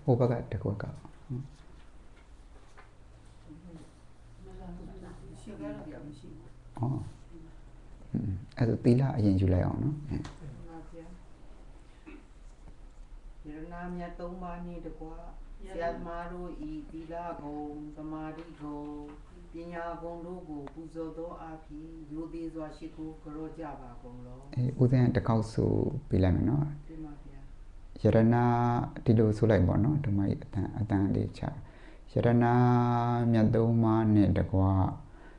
Obaga Tekoka. Oh. As a Tila in July on. Namia Tomani the Qua, Yadmaru e Tila go, Tamari go, Pina Gondogo, Puzodo Api, Yudis Washiku, Korojava Golo. Udan the Kausu Pilamino. Yarana Tido Sulaibono to my Atandich. Yarana Miadoma ne the Qua,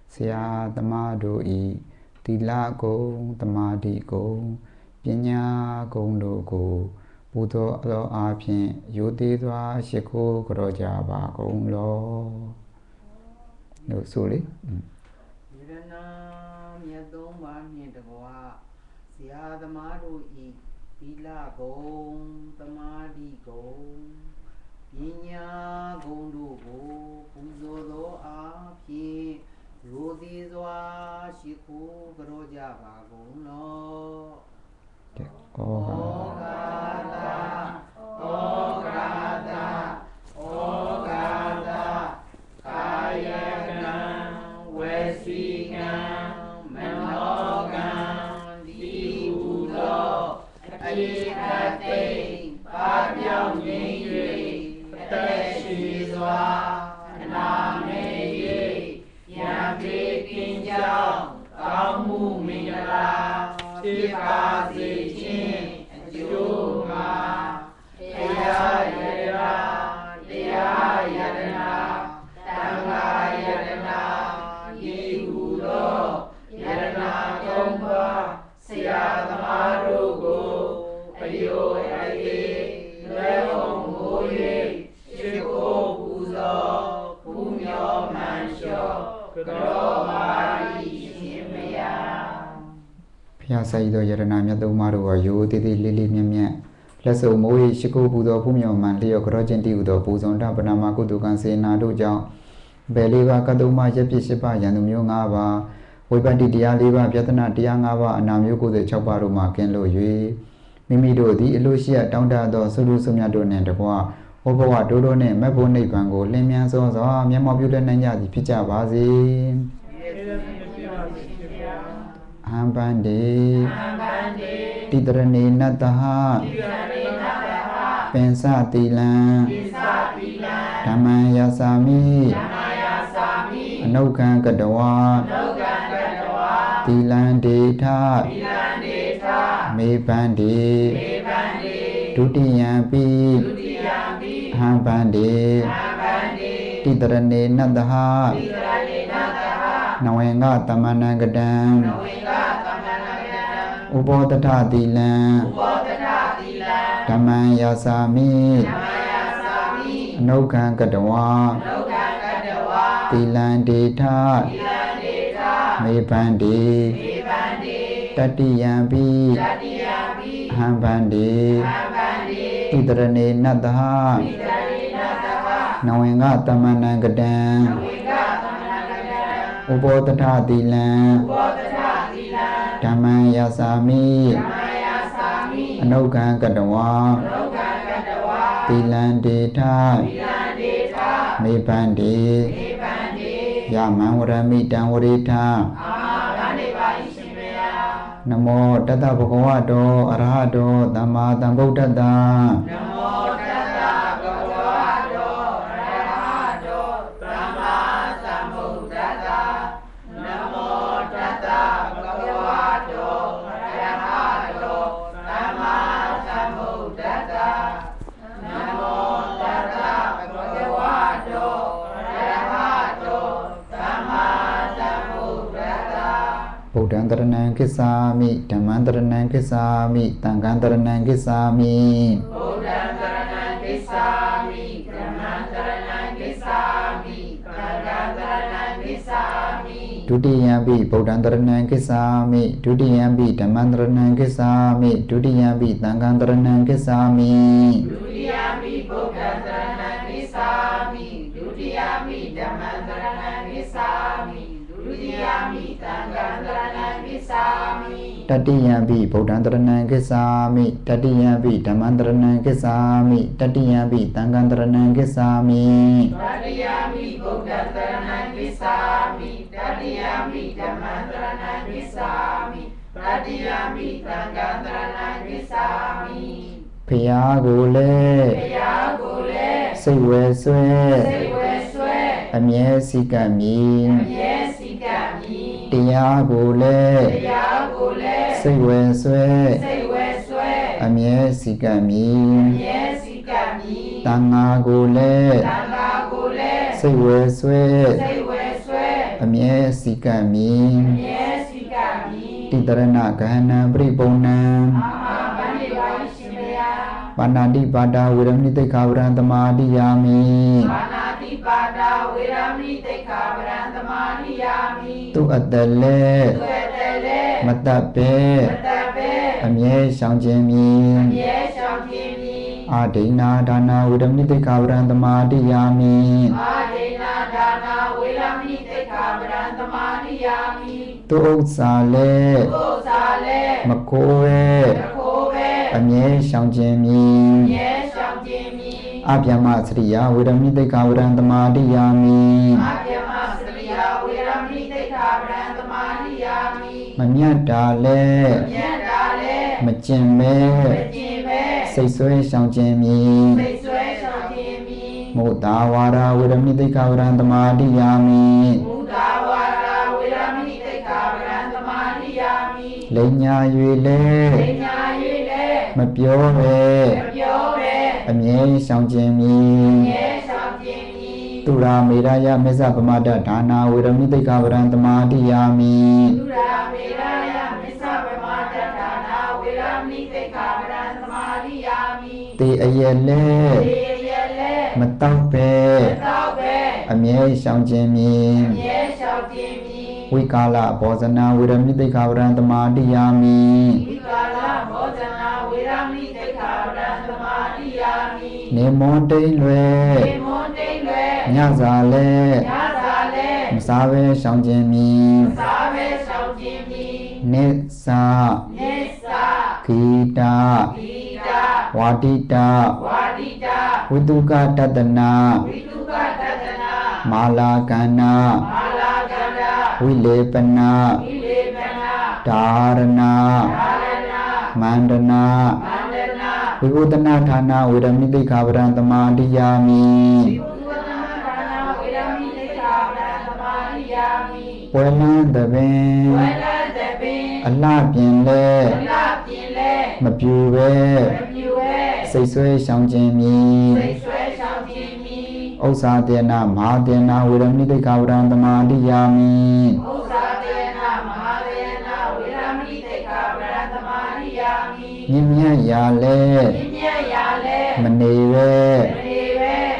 Sia Tamado e Tila go, Tamadi go, Pina Gondogo. Budo lo apin, Yudidwa Shiku Grojava Gonglo. No suli? Yirana Yadoma Nidawa, Sia the Madu e Pila Gong, the Madi Gong, Yinya Gondogo, Puzodo Api, Yudidwa Shiku Grojava Gonglo. Oh Gada, Kayagan, Wesigan, Manogan, Diudo, Akikate, Pabyang Yingri, Teshizwa, Nameye, Yambi Kinjang, Kamu Mingala, Tikazi Chin, Juma, Yadana, Tanga Yadana, Yihudo, Yadana Tomba, Siadamarugo, Ayo Adi, Leon Moye, Shiko Buzo, Pumyo Mansho, Gromari, Shimya. Saido Yarana Yadomaru, you did Lily Mia. Lesso Moe, Shiko Budo, Pumio Man, Leo Crogenti Udo, Puzon, Panama Kudukan, Nadu Jao, Beliva, Kaduma, Japishipa, Yanumyungava, Webadi Dialiva, Piatana, Diangava, Namuku, the Chaparuma, Kenlo Yui, Mimido, the Elusia, Tonda, Sulu Sumyadon and the Qua, Obawa, Dodone, Mabone, Pango, Lemian Sons, Yamabudan and Yadi, Picha Vazi. Hambandi Tidrani Nataha Pensa Tilan Tamaya Sami Anokan Kadawa Tilan Deta Mebandi Tutiyampi Hambandi Tidrani Nataha Nawenga Tamanagadan Ubodata Dilan Tamaya Sami Anokan Kadawa Tilan Deta Mebandi Tatiyampi Hambandi Tidrani Nataha Nawenga Tamanagadan Ubodata Dilan Tamaya Sami Anokan Kadawa Tilan Deta Mebandi Yamanwarami Danwarita Namo Tata Bhagavato Arahato Dhamma Dhambuddhata Buddhantaranang Kisami, Dhammantaranang Kisami, Tangantaranang Kisami. Buddhantaranang Kisami, Dhammantaranang Kisami, Tangantaranang Kisami. Dudiyampi Buddhantaranang Kisami, Dudiyampi Dhammantaranang Kisami, Dudiyampi Tangantaranang Kisami. Dudiyampi Buddhantaranang Kisami, Dudiyampi Dhammantaranang Kisami, Dudiyampi Tangantaranang Kisami. တတိယံပိဗုဒ္ဓံတရဏံကိစ္ဆာမိတတိယံပိဓမ္မံတရဏံကိစ္ဆာမိတတိယံပိသံဃံတရဏံကိစ္ဆာမိတတိယံပိဗုဒ္ဓံတရဏံကိစ္ဆာမိတတိယံပိဓမ္မံတရဏံကိစ္ဆာမိတတိယံပိသံဃံတရဏံကိစ္ဆာမိဖရာကိုလည်းစိတ်ဝဲဆွဲအမြဲစိကပ်မည်တရားကိုလည်းစိတ်ဝဲဆွဲအမြဲစိကပ်မည်တန်ဃာကိုလည်းစိတ်ဝဲဆွဲအမြဲစိကပ်မည်တိတရဏဂဟဏံပရိပုံဏံပါဏာတိပါဒဝေရမဏိတိခာဝရံသမာဓိယာမိပါဏာတိပါဒဝေရမဏိတိခာဝရံသမာဓိယာမိသူအတ္တလေမတတ်ပဲအမြဲရှောင်ခြင်းမည်အာဒိနာဒါနာဝေရမဏိတိခာဝရံသမာဓိယာမိအာဒိနာဒါနာဝေရမဏိတိခာဝရံသမာဓိယာမိသူဥစ္စာလေမကိုးပဲအမြဲရှောင်ခြင်းမည်အဗျမစရိယဝေရမဏိတိခာဝရံသမာဓိယာမိမမြတ်တာလဲမကျင်ပဲစိတ်ဆွဲရှောင်ခြင်းမည်မုသာဝါဒဝေရမဏိတိခာဝရံသမာဓိယာမိလိညာ၍လဲမပြောပဲအမြဲရှောင်ခြင်းမည်သူရာမေရယမေဇဗမတဒါနာဝေရမဏိတိခာဝရံသမာဓိယာမိသူရာမေရယမေဇဗမတဒါနာဝေရမဏိတိခာဝရံသမာဓိယာမိတေအယလဲမတောက်ပဲအမြဲရှောင်ခြင်းမည်ဝိကာလဘောဇနာဝေရမဏိတိခာဝရံသမာဓိယာမိနေမွန်တိန်လွယ်ညစာလဲမစားပဲရှောင်ခြင်းမည်နိစ္စခိတာဝါတိတာဝိတုကတတနာမာလာကန္နာဝိလေပနာဓာရဏမန္ဒနာဝိဘုဒနာဌာနဝေရမဏိတိခာဝရံသမာဓိယာမိဝေလန်းသပင်အလှပြင်လဲမပြူပဲစိတ်ဆွဲရှောင်ခြင်းမည်ဥစ္စာတေနမဟာတေနဝေရမဏိတိခာဝရံသမာဓိယာမိမြင့်မြတ်ရာလဲမနေပဲ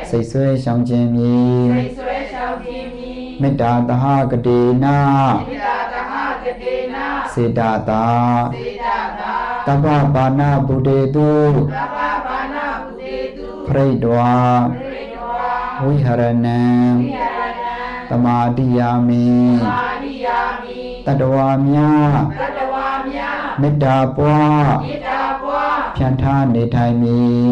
စိတ်ဆွဲရှောင်ခြင်းမည်မေတ္တာသဟကတိနာစေတသာတပ္ပပါဏဗုဒေတုပရိဒဝါဝိဟရဏံသမာဓိယာမိတတဝါများမေတ္တာပွားဖြန့်ထားနေထိုင်မည်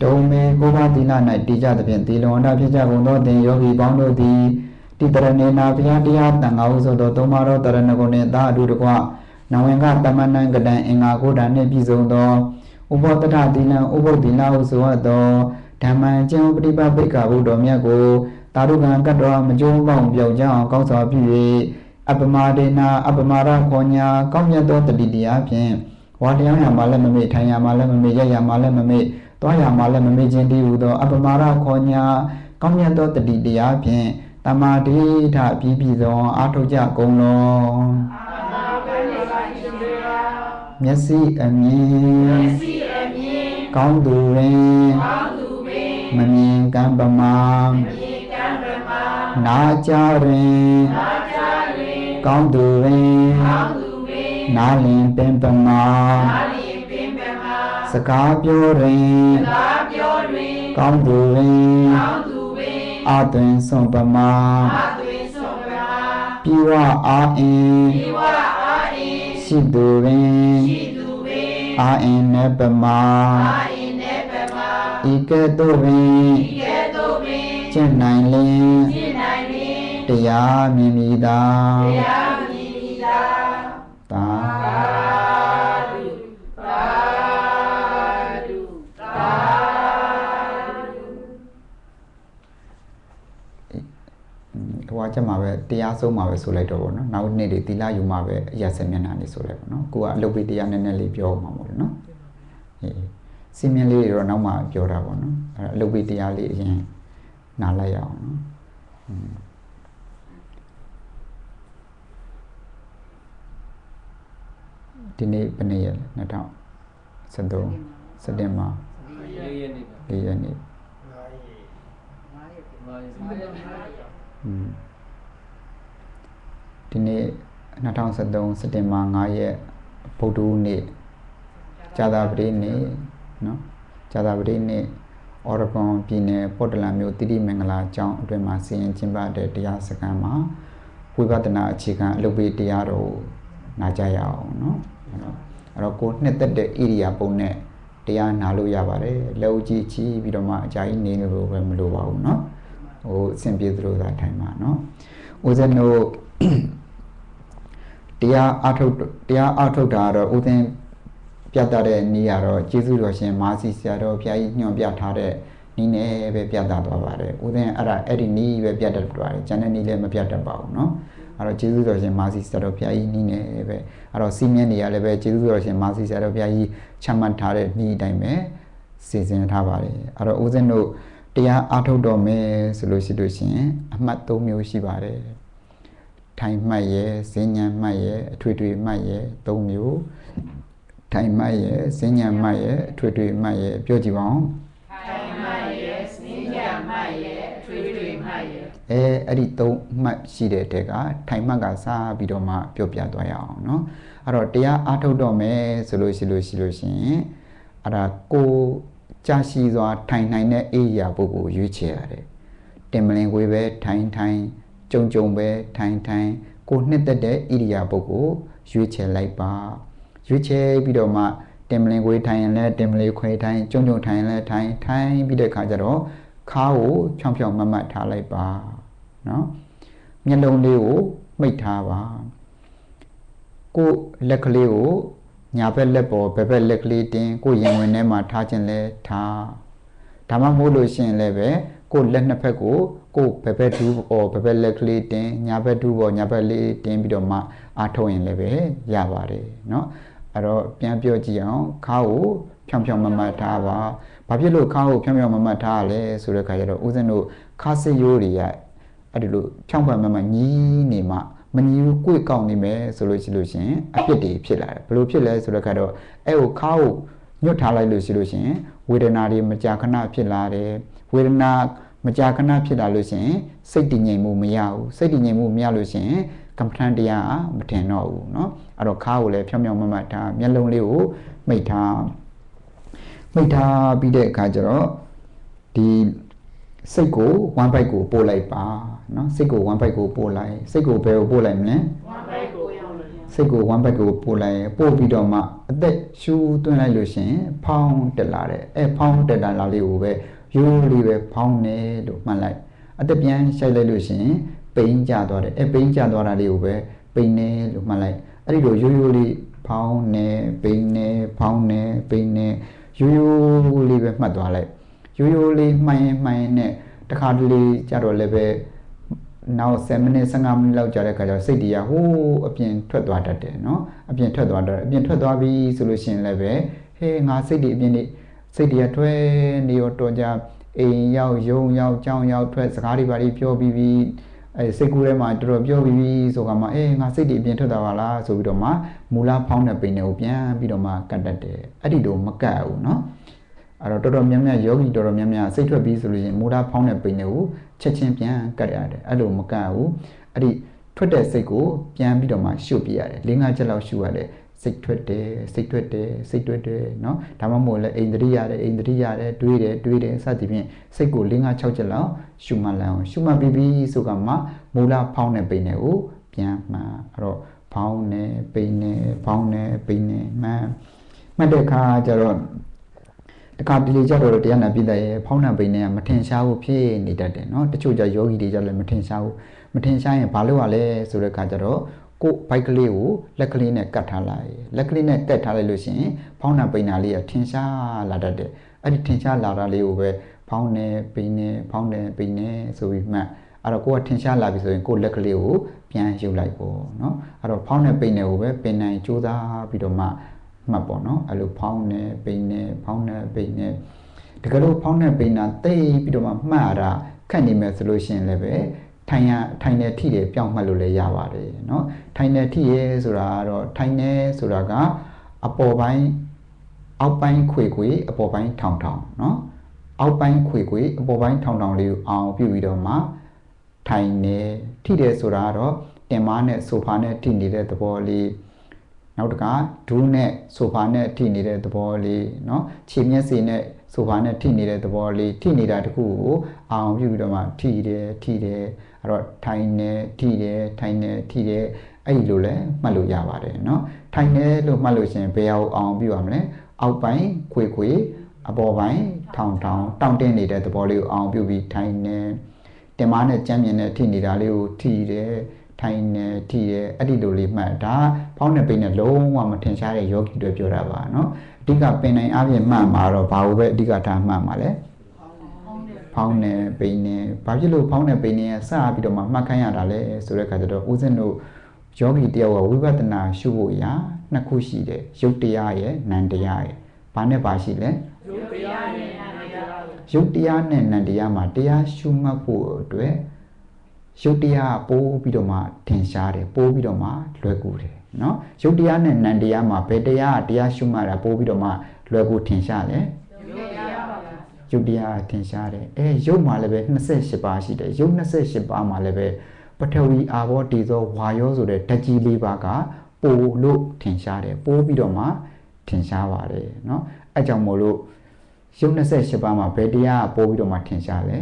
တုံမေကိုးပါးသီလ၌တည်ကြသဖြင့်သီလဝန္ဒဖြစ်ကြကုန်သောသင်ယောဂီပေါင်းတို့သည်တိတရဏေနာဘုရားတရားတန်ခါဟုဆိုသောသုံးပါးသောတရဏဂုဏ်နှင့်သာအတူတကွနဝင်္ဂတမဏံကတံအင်္ဂါကိုးဓာနှင့်ပြည့်စုံသောဥပောတထသီလံဥပုသ္တိလဟုဆိုအပ်သောဓမ္မံကျင့်ပฏิပတ်ပိက္ခဘုဒ္ဓမြတ်ကိုတာရုကံကတ္တောမကျိုးပေါင်းပြောက်ကြအောင်ကောင်းစွာပြု၍အပမဒေနာအပမရခောညာကောင်းမြတ်သောတတိတရားဖြင့်ဝါတရားရမှာလည်းမမေ့ထိုင်ရမှာလည်းမမေ့ရရမှာလည်းမမေ့သွားရမှာလည်းမမေ့ခြင်းတည်းဟူသောအပမရခောညာကောင်းမြတ်သောတတိတရားဖြင့်တမာတိထပြီးပြီသောအာထုတ်ကြကုန်လောမျက်စိအမြင်ကောင်းသူတွင်မမြင်ကံပမာနာကြားတွင်ကောင်းသူတွင်နာလင်ပင်ပမာစကားပြောတွင်ကောင်းသူတွင်အသွင်ဆုံးပမာပြေဝအာအင် ရှိသူပင်အာအင်နေပမာဤကဲ့သို့ပင်ကျင့်နိုင်လင်တရားမြင်မိသာသာဟိုကချက်မှာပဲတရားဆုံးမှာပဲဆိုလိုက်တော့ဗောနော်နောက်နေ့တွေသီလယူမှာပဲအရက်ဆက်မျက်နှာနေဆိုလိုက်ဗောနော်ကိုကအလုပ်ပေးတရားနည်းနည်းလေးပြောမှာမို့လို့နော်ဟေးစီမင်းလေးတွေတော့နောက်မှပြောတာဗောနော်အဲ့အလုပ်ပေးတရားလေးအရင်နားလိုက်ရအောင်နော်ဒီနေ့ဘယ်နေ့ရက်လဲ2013စက်တင်ဘာ4ရက်နေ့ဒီနေ့2013စက်တင်ဘာ5ရက်ဗုဒ္ဓနေ့ကြာသပတေးနေ့နော်ကြာသပတေးနေ့အော်ရဂွန်ပြည်နယ်ပေါ်တလန်မြို့တိတိမင်္ဂလာကျောင်းအတွင်းမှာစီရင်ကျင်းပတဲ့တရားစခန်းမှာဝိပဿနာအခြေခံအလုပ်ပေးတရားတော်နာကြရအောင်နော်အဲ့တော့ကိုနှစ်သက်တဲ့ဣရိယာပုနဲ့တရားနာလို့ရပါတယ်လက်ဦးကြီးချီပြီးတော့မှအကြာကြီးနေလို့ပဲမလိုပါဘူးနော်ဟိုအဆင်ပြေသလိုသာထိုင်ပါနော်ဦးဇင်းတို့တရားအထုတ်တာတော့ဦးဇင်းပြတ်တဲ့နေ့ကတော့ကျေးဇူးတော်ရှင်မာစီဆရာတော်ဘုရားကြီးညွှန်ပြထားတဲ့နီးနဲ့ပဲပြတ်သွားပါတယ်ဦးဇင်းအဲ့ဒီနီးပဲပြတ်တတ်သွားတယ်ကျန်တဲ့နီးလည်းမပြတ်တတ်ပါဘူးနော်အဲ့တော့ကျေးဇူးတော်ရှင်မာစီဆရာတော်ဘုရားကြီးနီးနဲ့ပဲအဲ့တော့စီမင်းတွေကလည်းပဲကျေးဇူးတော်ရှင်မာစီဆရာတော်ဘုရားကြီးချမှတ်ထားတဲ့နီးအတိုင်းပဲစီစဉ်ထားပါတယ်အဲ့တော့ဦးဇင်းတို့တရားအထုတ်တော်မယ်ဆိုလို့ရှိလို့ရှင်အမှတ်၃မျိုးရှိပါတယ်ထိုင်မှတ်ရဲ့ဈဉ္ဉံမှတ်ရဲ့အထွေထွေမှတ်ရဲ့၃မျိုးထိုင်မှတ်ရဲ့ဈဉ္ဉံမှတ်ရဲ့အထွေထွေမှတ်ရဲ့ပြောကြည့်ပါဦးထိုင်မှတ်ရဲ့ဈဉ္ဉံမှတ်ရဲ့အထွေထွေမှတ်ရဲ့အဲ့ဒီ၃မှတ်ရှိတဲ့တဲ့ကထိုင်မှတ်ကစားပြီးတော့မှပြောပြသွားရအောင်เนาะအဲ့တော့တရားအထုတ်တော်မယ်ဆိုလို့ရှိလို့ရှင်အဲ့ဒါကိုကြာရှိစွာထိုင်နိုင်တဲ့အေးရာပုဂ္ဂိုလ်ရွေးချယ်ရတယ်တင်မလင်ကိုပဲထိုင်ကြုံပဲထိုင်ကိုနှစ်သက်တဲ့ဣရိယာပုဂ္ဂိုလ်ရွေးချယ်လိုက်ပါရွေးချယ်ပြီးတော့မှတင်မလင်ကိုထိုင်ရင်လည်းတင်မလင်ခွဲထိုင်ကြုံထိုင်ရင်လည်းထိုင်ပြီးတဲ့အခါကျတော့ခါကိုဖြောင်းဖြောင်းမတ်ထားလိုက်ပါနော်မျက်လုံးလေးကိုမိတ်ထားပါကိုလက်ကလေးကိုညာဘက်လက်ပေါ်ဘက်ဘက်လက်ကလေးတင်ကိုရင်ဝင်ထဲမှာထားခြင်းလဲထားဒါမှမဟုတ်လို့ရှိရင်လည်းပဲကိုလက်နှစ်ဖက်ကိုဘက်ဘက်ဒူးပေါ်ဘက်ဘက်လက်ကလေးတင်ညာဘက်ဒူးပေါ်ညာဘက်လေးတင်ပြီးတော့မှအားထုတ်ရင်လည်းပဲရပါတယ်เนาะအဲ့တော့ပြန်ပြောကြည့်အောင်ခါကိုဖြောင်းဖြောင်းမမတ်ထားပါဘာဖြစ်လို့ခါကိုဖြောင်းဖြောင်းမမတ်ထားရလဲဆိုတဲ့ခါကျတော့ဦးဇင်းတို့ခါစစ်ရိုးတွေကအဲ့ဒီလိုဖြောင်းဖြောင်းမမတ်ညီးနေမှမညီဘူးကိုယ်ကောက်နေမယ်ဆိုလို့ရှိလို့ရှင်အပြစ်တွေဖြစ်လာတယ်ဘယ်လိုဖြစ်လဲဆိုတော့ခါတော့အဲ့ကိုခါကိုညွတ်ထားလိုက်လို့ရှိလို့ရှင်ဝေဒနာတွေမကြာခဏဖြစ်လာတယ်ဝေဒနာမကြာခဏဖြစ်လာလို့ရှင်စိတ်တည်ငြိမ်မှုမရဘူးစိတ်တည်ငြိမ်မှုမရလို့ရှင်ကမ္မထန်တရားမထင်တော့ဘူးเนาะအဲ့တော့ခါကိုလည်းဖြောင်းဖြောင်းမမတ်ထားမျက်လုံးလေးကိုမိတ်ထားပြီးတဲ့အခါကျတော့ဒီစိတ်ကို1 byte ကိုပို့လိုက်ပါเนาะစိတ်ကို1 byte ကိုပို့လိုက်စိတ်ကိုဘယ်ကိုပို့လိုက်မလဲ1 byte ကိုစိတ်ကို1 byte ကိုပို့လိုက်ပို့ပြီးတော့မှအသက်ရှူသွင်းလိုက်လို့ရှင်ဖောင်းတက်လာတယ်ဖောင်းတက်လာလေးကိုပဲရိုးလေးပဲဖောင်းနေလို့မှတ်လိုက်အသက်ပြန်ရှိုက်လိုက်လို့ရှင်ပိန်ကျသွားတယ်ပိန်ကျသွားတာလေးကိုပဲပိန်နေလို့မှတ်လိုက်အဲ့ဒီလိုရိုးလေးဖောင်းနေပိန်နေဖောင်းနေပိန်နေရိုးလေးပဲမှတ်သွားလိုက်ရိုးလေးမှိုင်းနဲ့တခါတလေကြတော့လည်းပဲနောက်7မိနစ်15မိနစ်လောက်ကြာတဲ့ခါကျတော့စိတ်တရားဟိုးအပြင်ထွက်သွားတတ်တယ်เนาะအပြင်ထွက်သွားပြီဆိုလို့ရှိရင်လည်းပဲဟေးငါစိတ်တွေအပြင်စိတ်တရားထွက်နေတော့ကြအိမ်ရောက်ရုံရောက်ကြောင်းရောက်ထွက်စကားတွေပါပြီးပြောပြီးစိတ်ကူးထဲမှာတော်ပြောပြီးဆိုကမှငါစိတ်တွေအပြင်ထွက်သွားပါလားဆိုပြီးတော့မှမူလဖောင်းတဲ့ပိန်တွေကိုပြန်ပြီးတော့မှကတ်တတ်တယ်အဲ့ဒီတော့မကတ်ဘူးเนาะအဲ့တော့တော်တော်များများယောဂီတော်တော်များများစိတ်ထွက်ပြီးဆိုလို့ရှိရင်မူလဖောင်းတဲ့ပိန်တွေကိုချက်ချင်းပြန်ကတ်ရတယ်အဲ့လိုမကတ်ဘူးအဲ့ဒီထွက်တဲ့စိတ်ကိုပြန်ပြီးတော့မှရှုပ်ပြရတယ်၄-၅ချက်လောက်ရှုရတယ်စိတ်ထွက်တယ်เนาะဒါမှမဟုတ်လည်းအိန္ဒြိရတယ်တွေးတယ်စသဖြင့်စိတ်ကို၄-၅-6ချက်လောက်ရှုမှတ်လိုက်အောင်ရှုမှတ်ပြီးဆိုကမှမူလဖောင်းတဲ့ပိန်တွေကိုပြန်မှန်အဲ့တော့ ဖောင်းနေပိန်နေဖောင်းနေပိန်နေမှတ်တဲ့အခါကျတော့တခါတလေကြတော့တရားနာပိတရဲ့ဖောင်းနှံပိန်နေကမထင်ရှားဘူးဖြစ်နေတတ်တယ်နော်တချို့ကြယောဂီတွေကြလည်းမထင်ရှားဘူးမထင်ရှားရင်ဘာလို့ရလဲဆိုတဲ့အခါကျတော့ကိုဘိုက်ကလေးကိုလက်ကလေးနဲ့ကတ်ထားလိုက်လက်ကလေးနဲ့ကတ်ထားလိုက်လို့ရှိရင်ဖောင်းနှံပိန်နာလေးကထင်ရှားလာတတ်တယ်အဲ့ဒီထင်ရှားလာတာလေးကိုပဲဖောင်းနေပိန်နေဖောင်းနေပိန်နေဆိုပြီးမှအဲ့တော့ကိုကထင်ရှားလာပြီဆိုရင်ကိုလက်ကလေးကိုပြန်ယူလိုက်ပေါ့နော်အဲ့တော့ဖောင်းနေပိန်နေကိုပဲပင်နိုင်ကြိုးစားပြီးတော့မှမှတ်ပေါ့နော်အဲ့လိုဖောင်းနေပိန်နေဖောင်းနေပိန်နေတကယ်လို့ဖောင်းနေပိန်နာတိတ်ပြီးတော့မှမှတ်ရတာခက်နေမယ်ဆိုလို့ရှိရင်လည်းပဲထိုင်နေထိတယ်ပြောင်းမှတ်လို့လည်းရပါတယ်เนาะထိုင်နေထိရဲဆိုတာကတော့ထိုင်နေဆိုတာကအပေါ်ပိုင်းအောက်ပိုင်းခွေအပေါ်ပိုင်းထောင်เนาะအောက်ပိုင်းခွေအပေါ်ပိုင်းထောင်လေးကိုအောင်ပြုပြီးတော့မှထိုင်နေထိတယ်ဆိုတာကတော့တင်မားနဲ့ဆိုဖာနဲ့ထိနေတဲ့သဘောလေးနောက်တကဒူးနဲ့ဆိုဖာနဲ့ထိနေတဲ့သဘောလေးเนาะခြေမျက်စိနဲ့ဆိုဖာနဲ့ထိနေတဲ့သဘောလေးထိနေတာတခုကိုအောင်ပြုပြီးတော့မှထိတယ်အဲ့တော့ထိုင်နေထိတယ်ထိုင်နေထိတယ်အဲ့ဒီလိုလဲမှတ်လို့ရပါတယ်เนาะထိုင်နေလို့မှတ်လို့ရှင်ဘယ်အောင်အောင်ပြုရမလဲအောက်ပိုင်းခွေအပေါ်ပိုင်းထောင်တောင့်တင်းနေတဲ့သဘောလေးကိုအောင်ပြုပြီးထိုင်နေတင်မားနဲ့ကြမ်းမြင်နဲ့ထိနေတာလေးကိုထိတယ်ထိုင်နေထိတယ်အဲ့ဒီလိုလေးမှတ်ဒါဖောင်းနေပိန်နဲ့လုံးဝမထင်ရှားတဲ့ယောဂီတွေပြောတာပါเนาะအဓိကပင်နိုင်အပြင်မှတ်မှာတော့ဘာလို့ပဲအဓိကထားမှတ်မှာလဲဖောင်းနေပိန်နေဘာဖြစ်လို့ဖောင်းနေပိန်နေစပြီးတော့မှမှတ်ခိုင်းရတာလဲဆိုတဲ့အခါကျတော့ဦးဇင်းတို့ယောဂီတယောက်ကဝိပဿနာရှုဖို့ရာနှစ်ခုရှိတယ်ရုပ်တရားရဲ့နံတရားရဲ့ဘာနဲ့ပါရှိလဲရုပ်တရားနဲ့နံတရားရုပ်တရားနဲ့နံတရားမှာတရားရှုမှတ်ဖို့အတွက်ရုပ်တရားပိုးပြီးတော့မှထင်ရှားတယ်ပိုးပြီးတော့မှလွယ်ကူတယ်เนาะရုပ်တရားနဲ့နံတရားမှာဘယ်တရားရှုမှတ်တာပိုးပြီးတော့မှလွယ်ကူထင်ရှားတယ်ရုပ်တရားထင်ရှားတယ်ရုပ်မှာလည်းပဲ28ပါးရှိတယ်ရုပ်28ပါးမှာလည်းပဲပထဝီအာဘောတေဇောဝါယောဆိုတဲ့ဓာတ်ကြီး၄ပါးကပို့လို့ထင်ရှားတယ်ပို့ပြီးတော့မှထင်ရှားပါတယ်เนาะအဲကြောင့်မို့လို့ရုပ်28ပါးမှာဘယ်တရားပို့ပြီးတော့မှထင်ရှားလဲ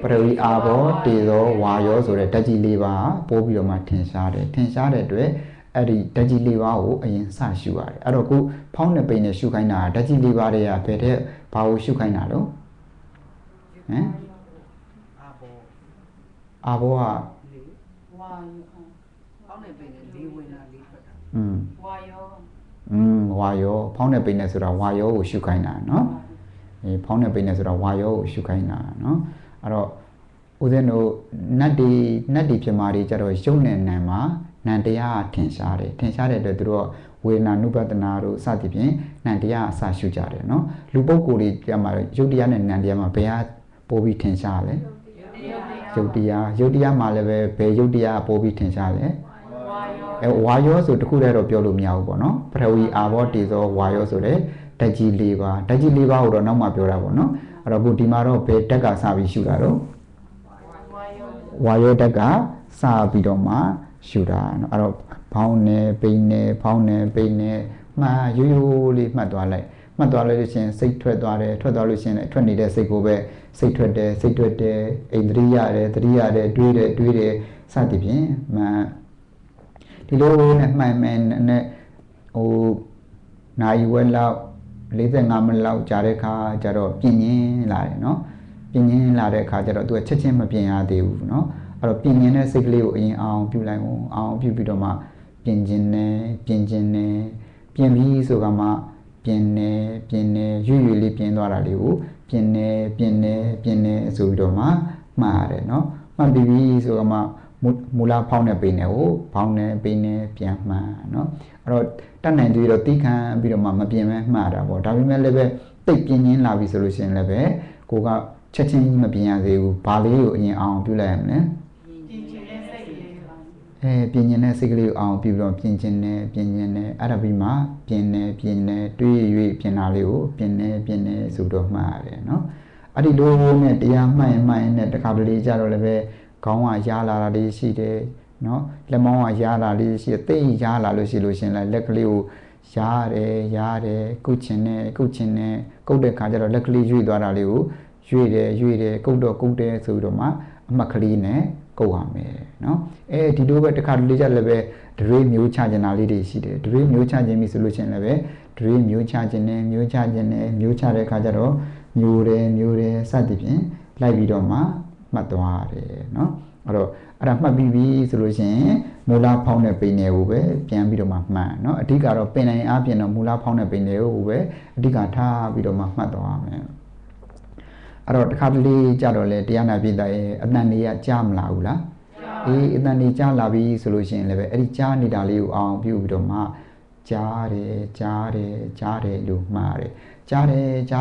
ပထဝီအာဘောတေဇောဝါယောဆိုတဲ့ဓာတ်ကြီး၄ပါးပို့ပြီးတော့မှထင်ရှားတယ်ထင်ရှားတဲ့အတွက်အဲ့ဒီဓာတ်ကြီး၄ပါးကိုအရင်စရှုရတယ်အဲ့တော့ခုဖောင်းနဲ့ပိန်နဲ့ရှုခိုင်းတာဓာတ်ကြီး၄ပါးတွေကဘယ်တဲ့ဘာကိုရှုခိုင်းတာလို့ဟမ်အာဘောကဝါဖောင်းနဲ့ပိန်နဲ့၄ဝင်တာ၄ထွက်တာဝါယောဖောင်းနဲ့ပိန်နဲ့ဆိုတာဝါယောကိုရှုခိုင်းတာเนาะဖောင်းနဲ့ပိန်နဲ့ဆိုတာဝါယောကိုရှုခိုင်းတာเนาะအဲ့တော့ဦးဇင်းတို့နတ်ဒီဖြစ်မာတွေကြတော့ရုပ်နဲ့နာမ်မှာနံတရားထင်ရှားတယ်တဲ့အတွက်သူတို့ဝေဒနာနုပဒနာတို့စသဖြင့်နံတရားအစရှုကြတယ်เนาะလူပုဂ္ဂိုလ်တွေကြမှာရုပ်တရားနဲ့နံတရားမှာဘယ်ဟာပို့ပြီးထင်ရှားလဲရုပ်တရားမှာလည်းပဲဘယ်ရုပ်တရားပို့ပြီးထင်ရှားလဲဝါယောဆိုတခုတည်းတော့ပြောလို့မရဘူးပေါ့နော်ပထဝီအာဘောတေဇောဝါယောဆိုတဲ့ဓာတ်ကြီး၄ပါးကိုတော့နောက်မှပြောတာပေါ့နော်အဲ့တော့ခုဒီမှာတော့ဘယ်ဓာတ်ကစပြီးရှုတာတော့ဝါယောဓာတ်ကစပြီးတော့မှရှုတာနော်အဲ့တော့ဖောင်းနေပိန်နေဖောင်းနေပိန်နေမှရိုးရိုးလေးမှတ်သွားလိုက်လို့ရှိရင်စိတ်ထွက်သွားလို့ရှိရင်ထွက်နေတဲ့စိတ်ကိုပဲစိတ်ထွက်တယ်အိန္ဒြိရတယ်သတိရတယ်တွေးတယ်စသဖြင့်မှဒီလိုနဲ့မှန်နဲ့ဟိုနိုင်ဝဲလောက်45မိနစ်လောက်ကြာတဲ့အခါကျတော့ပြင်းရင်းလာတယ်နော်ပြင်းရင်းလာတဲ့အခါကျတော့သူကချက်ချင်းမပြင်းရသေးဘူးနော်အဲ့တော့ပြင်းရင်းတဲ့စိတ်ကလေးကိုအရင်အောင်ပြုလိုက်အောင်ပြုပြီးတော့မှပြင်းခြင်းနဲ့ပြင်ပြီးဆိုကမှပြင်းနေရွလေးပြင်းသွားတာလေးကိုပြင်းနေဆိုပြီးတော့မှမှားရတယ်နော်မှတ်ပြီးပြီဆိုကမှမူလဖောင်းနေပိန်နေကိုဖောင်းနေပိန်နေပြန်မှန်နော်အဲ့တော့တတ်နိုင်သေးတော့တီးခံပြီးတော့မှမပြင်းမဲမှားတာပေါ့ဒါပေမဲ့လည်းပဲတိတ်ပြင်းရင်းလာပြီဆိုလို့ရှိရင်လည်းပဲကိုကချက်ချင်းမပြင်းရသေးဘူးဘာလေးကိုအရင်အောင်ပြုလိုက်ရမလဲပြင်းခြင်းနဲ့စိတ်ကလေးကိုအောင်ပြုပြီးတော့ပြင်းခြင်းနဲ့အဲ့ဒါပြီးမှပြင်းနေတွေး၍ပြင်းတာလေးကိုပြင်းနေဆိုတော့မှားရတယ်နော်အဲ့ဒီလိုနဲ့တရားမှန်ရင်နဲ့တခါတလေကြတော့လည်းပဲခေါင်းကရားလာတာလေးရှိတယ်နော်လက်မောင်းကရားလာလေးရှိတယ်တိတ်ရားလာလို့ရှိလို့ရှင်လည်းလက်ကလေးကိုရားကုတ်ချင်နဲ့ကုတ်တဲ့ခါကျတော့လက်ကလေးရွေ့သွားတာလေးကိုရွေ့တယ်ကုတ်တယ်ဆိုပြီးတော့မှ အမှတ်ကလေးနဲ့ကုတ်ရမယ်နော်ဒီလိုပဲတစ်ခါတလေကြလည်းပဲဒရွေးမျိုးချခြင်းတာလေးတွေရှိတယ်ဒရွေးမျိုးချခြင်းပြီဆိုလို့ရှိရင်လည်းပဲဒရွေးမျိုးချခြင်းနဲ့မျိုးချခြင်းနဲ့မျိုးချတဲ့အခါကျတော့မျိုးတယ်စသဖြင့်လိုက်ပြီးတော့မှမှတ်သွားရတယ်နော်အဲ့တော့အဲ့ဒါမှတ်ပြီးပြီဆိုလို့ရှိရင်မူလဖောင်းတဲ့ပိန်တွေကိုပဲပြန်ပြီးတော့မှမှတ်နော်အဓိကတော့ပင်နိုင်အပြင်တော့မူလဖောင်းတဲ့ပိန်တွေကိုပဲအဓိကထားပြီးတော့မှမှတ်သွားရမယ်အဲ့တော့တစ်ခါတလေကြတော့လေတရားနာပိဋကရဲ့အတန်တွေကကြားမလာဘူးလားအတန်တွေကြားလာပြီဆိုလို့ရှိရင်လည်းပဲအဲ့ဒီကြားနေတာလေးကိုအောင်ပြုပြီးတော့မှကြားတယ်လို့မှားတယ်ကြား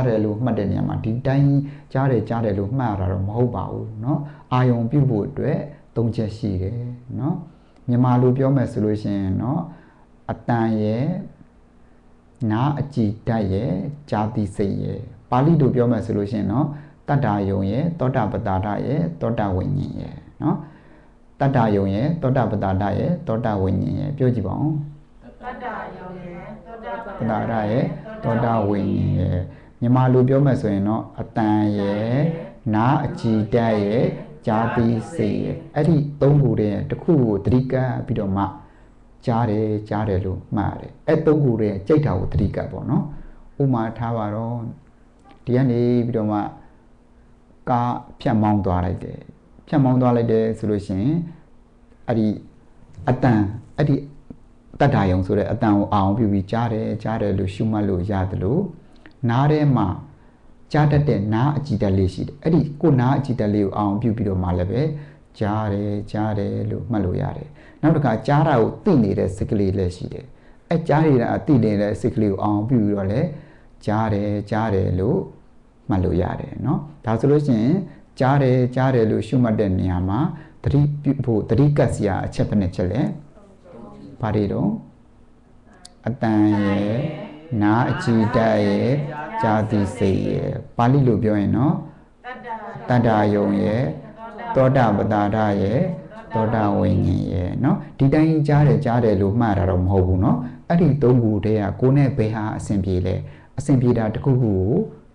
တယ်လို့မှတ်တဲ့နေရာမှာဒီတိုင်းကြားတယ်လို့မှတ်ရတာတော့မဟုတ်ပါဘူးเนาะအာယုံပြုဖို့အတွက်၃ချက်ရှိတယ်เนาะမြန်မာလိုပြောမယ်ဆိုလို့ရှိရင်เนาะအတန်ရဲ့နားအကြည်ဓာတ်ရဲ့ကြာတိစိတ်ရဲ့ပါဠိလိုပြောမယ်ဆိုလို့ရှိရင်เนาะတတ္တာယုံရဲ့သောတာပတ္တာရဲ့သောတာဝိညာဉ်ရဲ့เนาะတတ္တာယုံရဲ့သောတာပတ္တာရဲ့သောတာဝိညာဉ်ရဲ့ပြောကြည့်ပါဦးတတ္တာယုံရဲ့သောတာပတ္တာရဲ့သောတာဝိညာဉ်ရဲ့မြန်မာလိုပြောမယ်ဆိုရင်တော့အတန်ရဲ့နားအကြည်ဓာတ်ရဲ့ကြာတိစိတ်ရဲ့အဲ့ဒီသုံးခုတည်းတစ်ခုကိုသတိကပ်ပြီးတော့မှကြားတယ်လို့မှားတယ်အဲ့သုံးခုတည်းကြိတ်တာကိုသတိကပ်ပေါ့နော်ဥမာထားပါတော့ဒီကနေပြီးတော့မှကားဖြတ်မောင်းသွားလိုက်တယ်ဆိုလို့ရှိရင်အဲ့ဒီအတန်အဲ့ဒီတတ္တာယုံဆိုတဲ့အတန်ကိုအောင်ပြုပြီးကြားတယ်လို့ရှုမှတ်လို့ရတယ်လို့နားထဲမှာကြားတတ်တဲ့နားအကြည်ဓာတ်လေးရှိတယ်အဲ့ဒီကိုနားအကြည်ဓာတ်လေးကိုအောင်ပြုပြီးတော့မှလည်းပဲကြားတယ်လို့မှတ်လို့ရတယ်နောက်တစ်ခါကြားတာကိုသိနေတဲ့စိတ်ကလေးလည်းရှိတယ်အဲကြားနေတာအသိနေတဲ့စိတ်ကလေးကိုအောင်ပြုပြီးတော့လည်းကြားတယ်လို့မှတ်လို့ရတယ်เนาะဒါဆိုလို့ရှိရင်ကြားတယ်လို့ရှုမှတ်တဲ့နေရာမှာသတိပြုဖို့သတိကပ်စရာအချက်ပဲနဲ့ချက်လဲဘာတွေတော့အတန်ရဲ့နားအကြည်ဓာတ်ရဲ့ကြာတိစိတ်ရဲ့ပါဠိလိုပြောရင်နော်တတ္တာယုံရဲ့သောတာပတ္တာရဲ့သောတာဝိညာဉ်ရဲ့နော်ဒီတိုင်းကြားတယ်လို့မှားတာတော့မဟုတ်ဘူးနော်အဲ့ဒီသုံးခုတည်းကကိုယ်နဲ့ဘယ်ဟာအဆင်ပြေလဲအဆင်ပြေတာတစ်ခုခုကို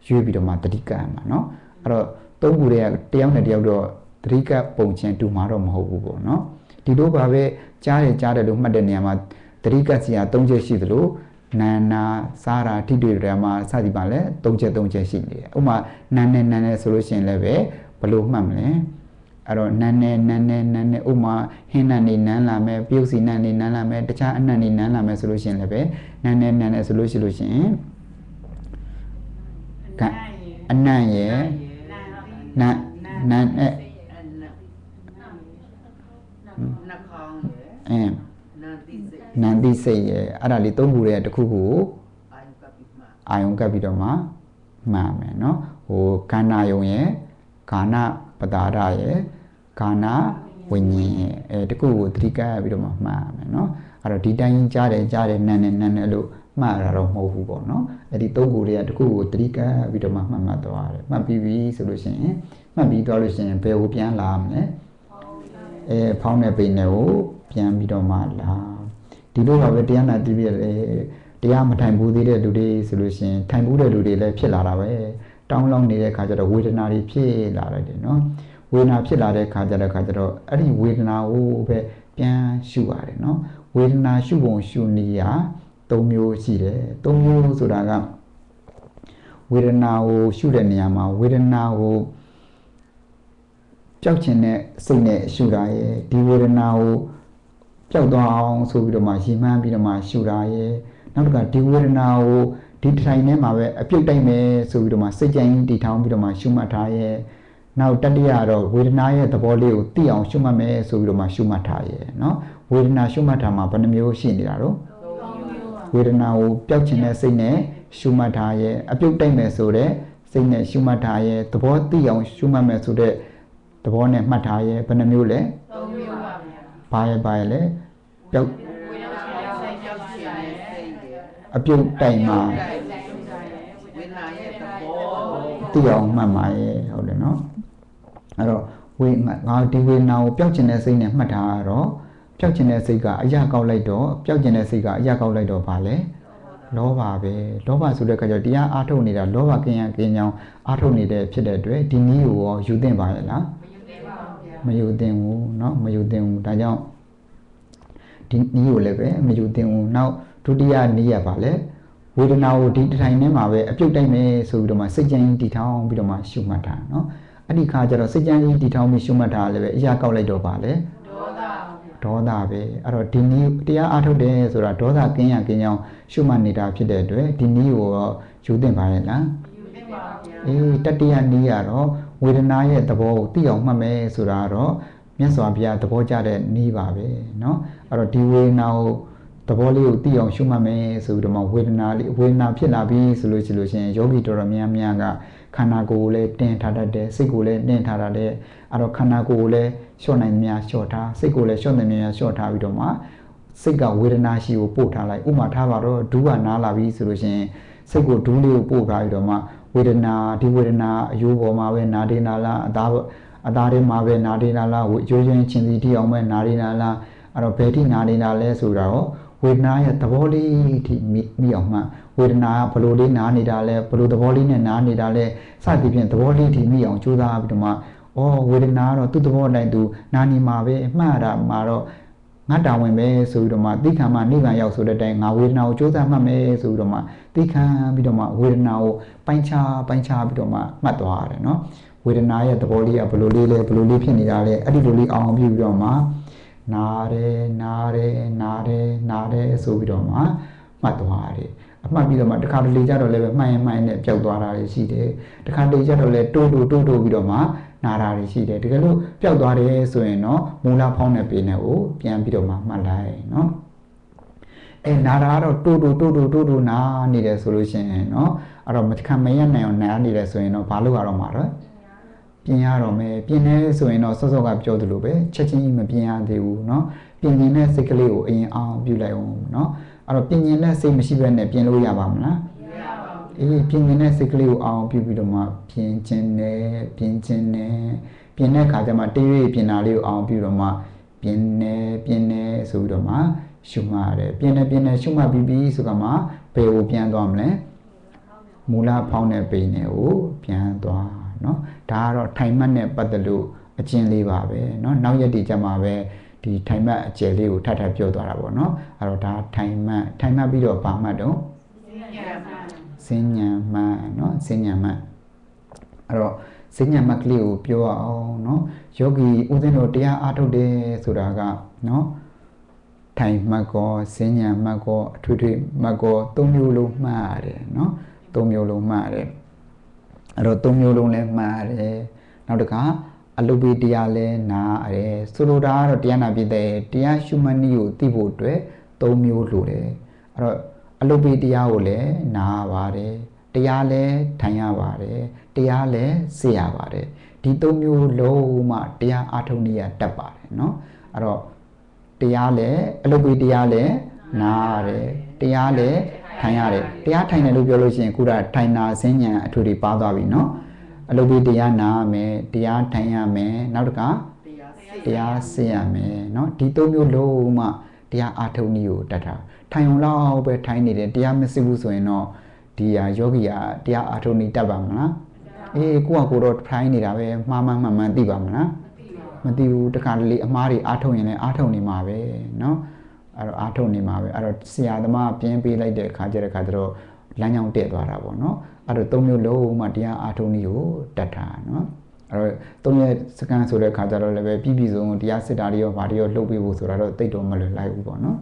ရွေးပြီးတော့မှတတိကံမှာနော်အဲ့တော့သုံးခုတည်းကတယောက်နဲ့တယောက်တော့တတိကပုံချင်းတူမှာတော့မဟုတ်ဘူးပေါ့နော်ဒီလိုပါပဲကြားတယ်လို့မှတ်တဲ့နေရာမှာတတိကစီယာ၃ချက်ရှိသလိုနာနာစားတာထိတွေ့တယ်မှာစသည်ပါလဲ၃ချက်ရှိနေတယ်ဥပမာနာနဲ့ဆိုလို့ရှိရင်လည်းပဲဘယ်လိုမှတ်မလဲအဲ့တော့နန်းနဲ့ဥမာဟင်းနန်းနေနန်းလာမယ်ပြုတ်စီနန်းနေနန်းလာမယ်တခြားအနံ့နေနန်းလာမယ်ဆိုလို့ရှိရင်လည်းပဲနန်းနဲ့ဆိုလို့ရှိရင်အနံ့ရဲ့နန်းနဲ့နှာခေါင်းရဲ့နန္တိစိတ်ရဲ့အဲ့ဒါလေးသုံးခုရဲ့တစ်ခုခုအာယုံကပ်ပြီးတော့မှမှန်မယ်နော်ဟိုခန္ဓာယုံရဲ့ခန္ဓာပတာရရဲ့ခန္ဓာဝိညာဉ်ရဲ့တခုကိုသတိကပ်ပြီးတော့မှမှန်မယ်နော်အဲ့တော့ဒီတိုင်းကြားတယ်နန်းနဲ့လို့မှတ်ရတာတော့မဟုတ်ဘူးပေါ့နော်အဲ့ဒီသုံးခုတွေကတခုကိုသတိကပ်ပြီးတော့မှမှတ်သွားတယ်မှတ်ပြီးပြီဆိုလို့ရှိရင်မှတ်ပြီးသွားလို့ရှိရင်ဘယ်ကိုပြန်လာမလဲဖောင်းတဲ့ပိန်တွေကိုပြန်ပြီးတော့မှလာဒီလိုပါပဲတရားနာတည်ပြီးတရားမထိုင်ဘူးသေးတဲ့လူတွေဆိုလို့ရှိရင်ထိုင်ဘူးတဲ့လူတွေလည်းဖြစ်လာတာပဲတောင်းလောင်းနေတဲ့ခါကျတော့ဝေဒနာတွေဖြစ်လာတယ်နော်ဝေဒနာဖြစ်လာတဲ့ခါကျတော့အဲ့ဒီဝေဒနာကိုပဲပြန်ရှုရတယ်နော်ဝေဒနာရှုပုံရှုနည်းရာ၃မျိုးရှိတယ်၃မျိုးဆိုတာကဝေဒနာကိုရှုတဲ့နေရာမှာဝေဒနာကိုကြောက်ခြင်းနဲ့စိတ်နဲ့ရှုတာရဲ့ဒီဝေဒနာကိုကြောက်သွားအောင်ဆိုပြီးတော့မှရီမှန်းပြီးတော့မှရှုတာရဲ့နောက်တစ်ခါဒီဝေဒနာကိုဒီထိုင်ထဲမှာပဲအပြုတ်တိုက်မယ်ဆိုပြီးတော့မှစိတ်ကြိုင်တည်ထောင်ပြီးတော့မှရှုမှတ်ထားရဲ့နောက်တတိယတော့ဝေဒနာရဲ့သဘောလေးကိုသိအောင်ရှုမှတ်မယ်ဆိုပြီးတော့မှရှုမှတ်ထားရဲ့နော်ဝေဒနာရှုမှတ်ထားမှာဘယ်နှမျိုးရှိနေတာတော့ဝေဒနာကိုပျောက်ခြင်းနဲ့စိတ်နဲ့ရှုမှတ်ထားရဲ့အပြုတ်တိုက်မယ်ဆိုတဲ့စိတ်နဲ့ရှုမှတ်ထားရဲ့သဘောသိအောင်ရှုမှတ်မယ်ဆိုတဲ့သဘောနဲ့မှတ်ထားရဲ့ဘယ်နှမျိုးလဲ၃မျိုးပါဗျာဘာရဲ့လဲပျောက်အပြုတ်တိုင်မှာဝေဒနာရဲ့သဘောသိအောင်မှတ်ပါရဲ့ဟုတ်တယ်နော်အဲ့တော့ငါဒီဝေဒနာကိုပျောက်ခြင်းတဲ့စိတ်နဲ့မှတ်ထားရတော့ပျောက်ခြင်းတဲ့စိတ်ကအရာကောက်လိုက်တော့ပျောက်ခြင်းတဲ့စိတ်ကအရာကောက်လိုက်တော့ဗာလဲလောဘပဲလောဘဆိုတဲ့အခါကျတော့တရားအားထုတ်နေတာလောဘကင်းရကင်းကြောင်းအားထုတ်နေတဲ့ဖြစ်တဲ့အတွက်ဒီနည်းကိုရောယူသင့်ပါရဲ့လားမယူသင့်ပါဘူးဗျ မယူသင့်ဘူးเนาะမယူသင့်ဘူးဒါကြောင့်ဒီနည်းကိုလည်းပဲမယူသင့်ဘူးနောက်ဒုတိယနည်းရပါလေဝေဒနာကိုဒီတစ်ထိုင်ထဲမှာပဲအပြုတ်တိုက်မယ်ဆိုပြီးတော့မှစိတ်ကြံတည်ထောင်ပြီးတော့မှရှုမှတ်တာเนาะအဲ့ဒီခါကျတော့စိတ်ကြံတည်ထောင်ပြီးရှုမှတ်တာလည်းပဲအရာကောက်လိုက်တော့ပါလေဒေါသပဲအဲ့တော့ဒီနည်းတရားအားထုတ်တယ်ဆိုတာဒေါသကင်းရကင်းကြောင်းရှုမှတ်နေတာဖြစ်တဲ့အတွက်ဒီနည်းကိုတော့ယူသင့်ပါရဲ့လားယူသင့်ပါဗျာအေးတတိယနည်းကတော့ဝေဒနာရဲ့သဘောကိုသိအောင်မှတ်မယ်ဆိုတာတော့မြတ်စွာဘုရားသဘောကျတဲ့နည်းပါပဲเนาะအဲ့တော့ဒီဝေဒနာကိုသဘောလေးကိုသိအောင်ရှုမှတ်မယ်ဆိုပြီးတော့မှဝေဒနာဖြစ်လာပြီဆိုလို့ရှိရင်ယောဂီတော်တော်များများကခန္ဓာကိုယ်ကိုလည်းတင်းထားတတ်တယ်စိတ်ကိုလည်းတင်းထားတတ်တယ်အဲ့တော့ခန္ဓာကိုယ်ကိုလည်းလျှော့နိုင်များလျှော့ထားစိတ်ကိုလည်းလျှော့နိုင်များလျှော့ထားပြီးတော့မှစိတ်ကဝေဒနာရှိကိုပို့ထားလိုက်ဥမာထားပါတော့ဒူးကနားလာပြီဆိုလို့ရှိရင်စိတ်ကိုဒူးလေးကိုပို့ထားပြီးတော့မှဝေဒနာအယိုးပေါ်မှာပဲနာဒေနာလားအသားထဲမှာပဲနာဒေနာလားရိုးချင်းချင်းစီတိအောင်ပဲနာဒေနာလားအဲ့တော့ဘယ်ထိနာဒေနာလဲဆိုတော့ဝေဒနာရဲ့သဘောလေးထိမိအောင်မှဝေဒနာကဘလို့လေးနားနေတာလဲဘလို့သဘောလေးနဲ့နားနေတာလဲစသဖြင့်သဘောလေးထိမိအောင်ကြိုးစားပြီးတော့မှဝေဒနာကတော့သူ့သဘောတိုင်းသူနာနေမှာပဲအမှားတာမှာတော့ငါတာဝန်ပဲဆိုပြီးတော့မှသိခံမှနိဗ္ဗာန်ရောက်ဆိုတဲ့အတိုင်းငါဝေဒနာကိုကြိုးစားမှတ်မယ်ဆိုပြီးတော့မှသိခံပြီးတော့မှဝေဒနာကိုပိုင်းခြားပြီးတော့မှမှတ်သွားရတယ်နော်ဝေဒနာရဲ့သဘောလေးကဘလို့လေးလဲဘလို့လေးဖြစ်နေတာလဲအဲ့ဒီလိုလေးအောင်ပြီးတော့မှနာတယ်ဆိုပြီးတော့မှမှတ်သွားရတယ်အမှတ်ပြီးတော့မှတခါတလေကြတော့လည်းပဲမှန်ရင်နဲ့ပျောက်သွားတာရှိတယ်တခါတလေကြတော့လည်းတိုးပြီးတော့မှနာတာတွေရှိတယ်တကယ်လို့ပျောက်သွားတယ်ဆိုရင်တော့မူလဖောင်းတဲ့ပေနဲ့ကိုပြန်ပြီးတော့မှမှတ်လိုက်နော်နာတာကတော့တိုးနာနေတယ်ဆိုလို့ရှိရင်နော်အဲ့တော့မခံမရနိုင်အောင်နာနေတယ်ဆိုရင်တော့ဘာလို့ရတော့မှာတော့ပြင်ရတော့မယ်ပြင်နေဆိုရင်တော့စောစောကပြောသလိုပဲချက်ချင်းမပြင်ရသေးဘူးเนาะပြင်နေတဲ့စိတ်ကလေးကိုအရင်အောင်ပြုလိုက်အောင်เนาะအဲ့တော့ပြင်နေတဲ့စိတ်မရှိဘဲနဲ့ပြင်လို့ရပါမလားမရပါဘူးအေးပြင်နေတဲ့စိတ်ကလေးကိုအောင်ပြုပြီးတော့မှပြင်ခြင်းနဲ့ပြင်တဲ့ခါကျမှတေးရွေးပြင်တာလေးကိုအောင်ပြုတော့မှပြင်နေဆိုပြီးတော့မှရှုမှတ်ရတယ်ပြင်နေရှုမှတ်ပြီးဆိုကမှဘယ်ကိုပြန်သွားမလဲမူလဖောင်းတဲ့ပေနဲ့ကိုပြန်သွားเนาะဒါကတော့ထိုင်မှတ်နဲ့ပတ်သက်လို့အကျဉ်းလေးပါပဲเนาะနောက်ရက်ဒီကြမှာပဲဒီထိုင်မှတ်အကျယ်လေးကိုထပ်ပြောသွားတာပေါ့เนาะအဲ့တော့ဒါထိုင်မှတ်ပြီးတော့ပါမှတ်တော့စဉ္ညာမှတ်เนาะစဉ္ညာမှတ်အဲ့တော့စဉ္ညာမှတ်ကလေးကိုပြောအောင်เนาะယောဂီဦးဇင်းတို့တရားအားထုတ်တယ်ဆိုတာကเนาะထိုင်မှတ်ကောစဉ္ညာမှတ်ကောအထွေထွေမှတ်ကော၃မျိုးလုံးမှတ်ရတယ်เนาะ၃မျိုးလုံးမှတ်ရတယ်အဲ့တော့၃မျိုးလုံးလဲမှတ်ရတယ်နောက်တစ်ခါအလုပိတရားလဲနာရတယ်ဆိုလိုတာကတော့တရားနာပြတဲ့တရားရှုမှတ်နည်းကိုသိဖို့အတွက်၃မျိုးလိုတယ်အဲ့တော့အလုပိတရားကိုလည်းနာရပါတယ်တရားလဲထိုင်ရပါတယ်တရားလဲစေရပါတယ်ဒီ၃မျိုးလုံးမှတရားအားထုတ်နည်းရတတ်ပါတယ်เนาะအဲ့တော့တရားလဲအလုပိတရားလဲနာရတယ်တရားလဲထိုင်ရတယ်တရားထိုင်တယ်လို့ပြောလို့ရှိရင်ခုကထိုင်နာစဉ္ညာအထူတွေပါသွားပြီเนาะအလုပ်ပြီးတရားနာရမယ်တရားထိုင်ရမယ်နောက်တစ်ခါတရားစေရမယ်เนาะဒီ၃မျိုးလုံးမှတရားအားထုတ်နည်းကိုတတ်တာထိုင်ုံလောက်ပဲထိုင်နေတယ်တရားမစစ်ဘူးဆိုရင်တော့ဒီယောဂီကတရားအားထုတ်နည်းတတ်ပါမလားအေးကိုတော့ထိုင်နေတာပဲမှားမှန်သိပါမလားမသိဘူးတခါတလေအမှားတွေအားထုတ်ရင်လည်းအားထုတ်နေမှာပဲเนาะအဲ့တော့အားထုတ်နေမှာပဲအဲ့တော့ဆရာသမားပြင်းပေးလိုက်တဲ့အခါကျတော့လမ်းကြောင်းတက်သွားတာပေါ့နော်အဲ့တော့၃မျိုးလုံးမှတရားအားထုတ်နည်းကိုတတ်တာနော်အဲ့တော့၃ရက်စကန်ဆိုတဲ့အခါကျတော့လည်းပဲပြည်စုံတရားစစ်တာတွေရောဗာတွေရောလှုပ်ပေးဖို့ဆိုတာတော့တိတ်တော့မလွယ်လိုက်ဘူးပေါ့နော်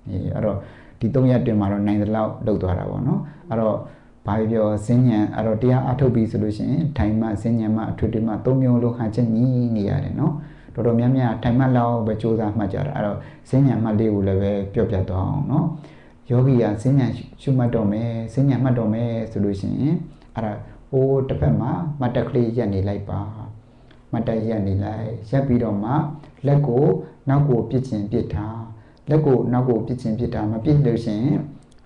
အဲ့တော့ဒီ၃ရက်တွင်မှာတော့နိုင်တဲ့လောက်လှုပ်သွားတာပေါ့နော်အဲ့တော့ဘာပြောစဉ္ညာအဲ့တော့တရားအားထုတ်ပြီးဆိုလို့ရှိရင်ထိုင်မှစဉ္ညာမှအထွေထွေမှ၃မျိုးလုံးဟာချက်ညီနေရတယ်နော်တော်တော်များများထိုင်မှလောက်ပဲစူးစမ်းမှတ်ကြတာအဲ့တော့စဉ္ညာမှလေးကိုလည်းပဲပြောပြသွားအောင်နော်ယောဂီကစဉ္ညာရှုမှတ်တော့မယ်စဉ္ညာမှတ်တော့မယ်ဆိုလို့ရှိရင်အဲ့ဒါဟိုတစ်ဖက်မှာမတ်တက်ကလေးရက်နေလိုက်ပါမတ်တက်ရက်နေလိုက်ရက်ပြီးတော့မှလက်ကိုနောက်ကိုပြစ်ချင်ပြစ်ထားလက်ကိုနောက်ကိုပြစ်ချင်ပြစ်ထားမပြစ်လို့ရှိရင်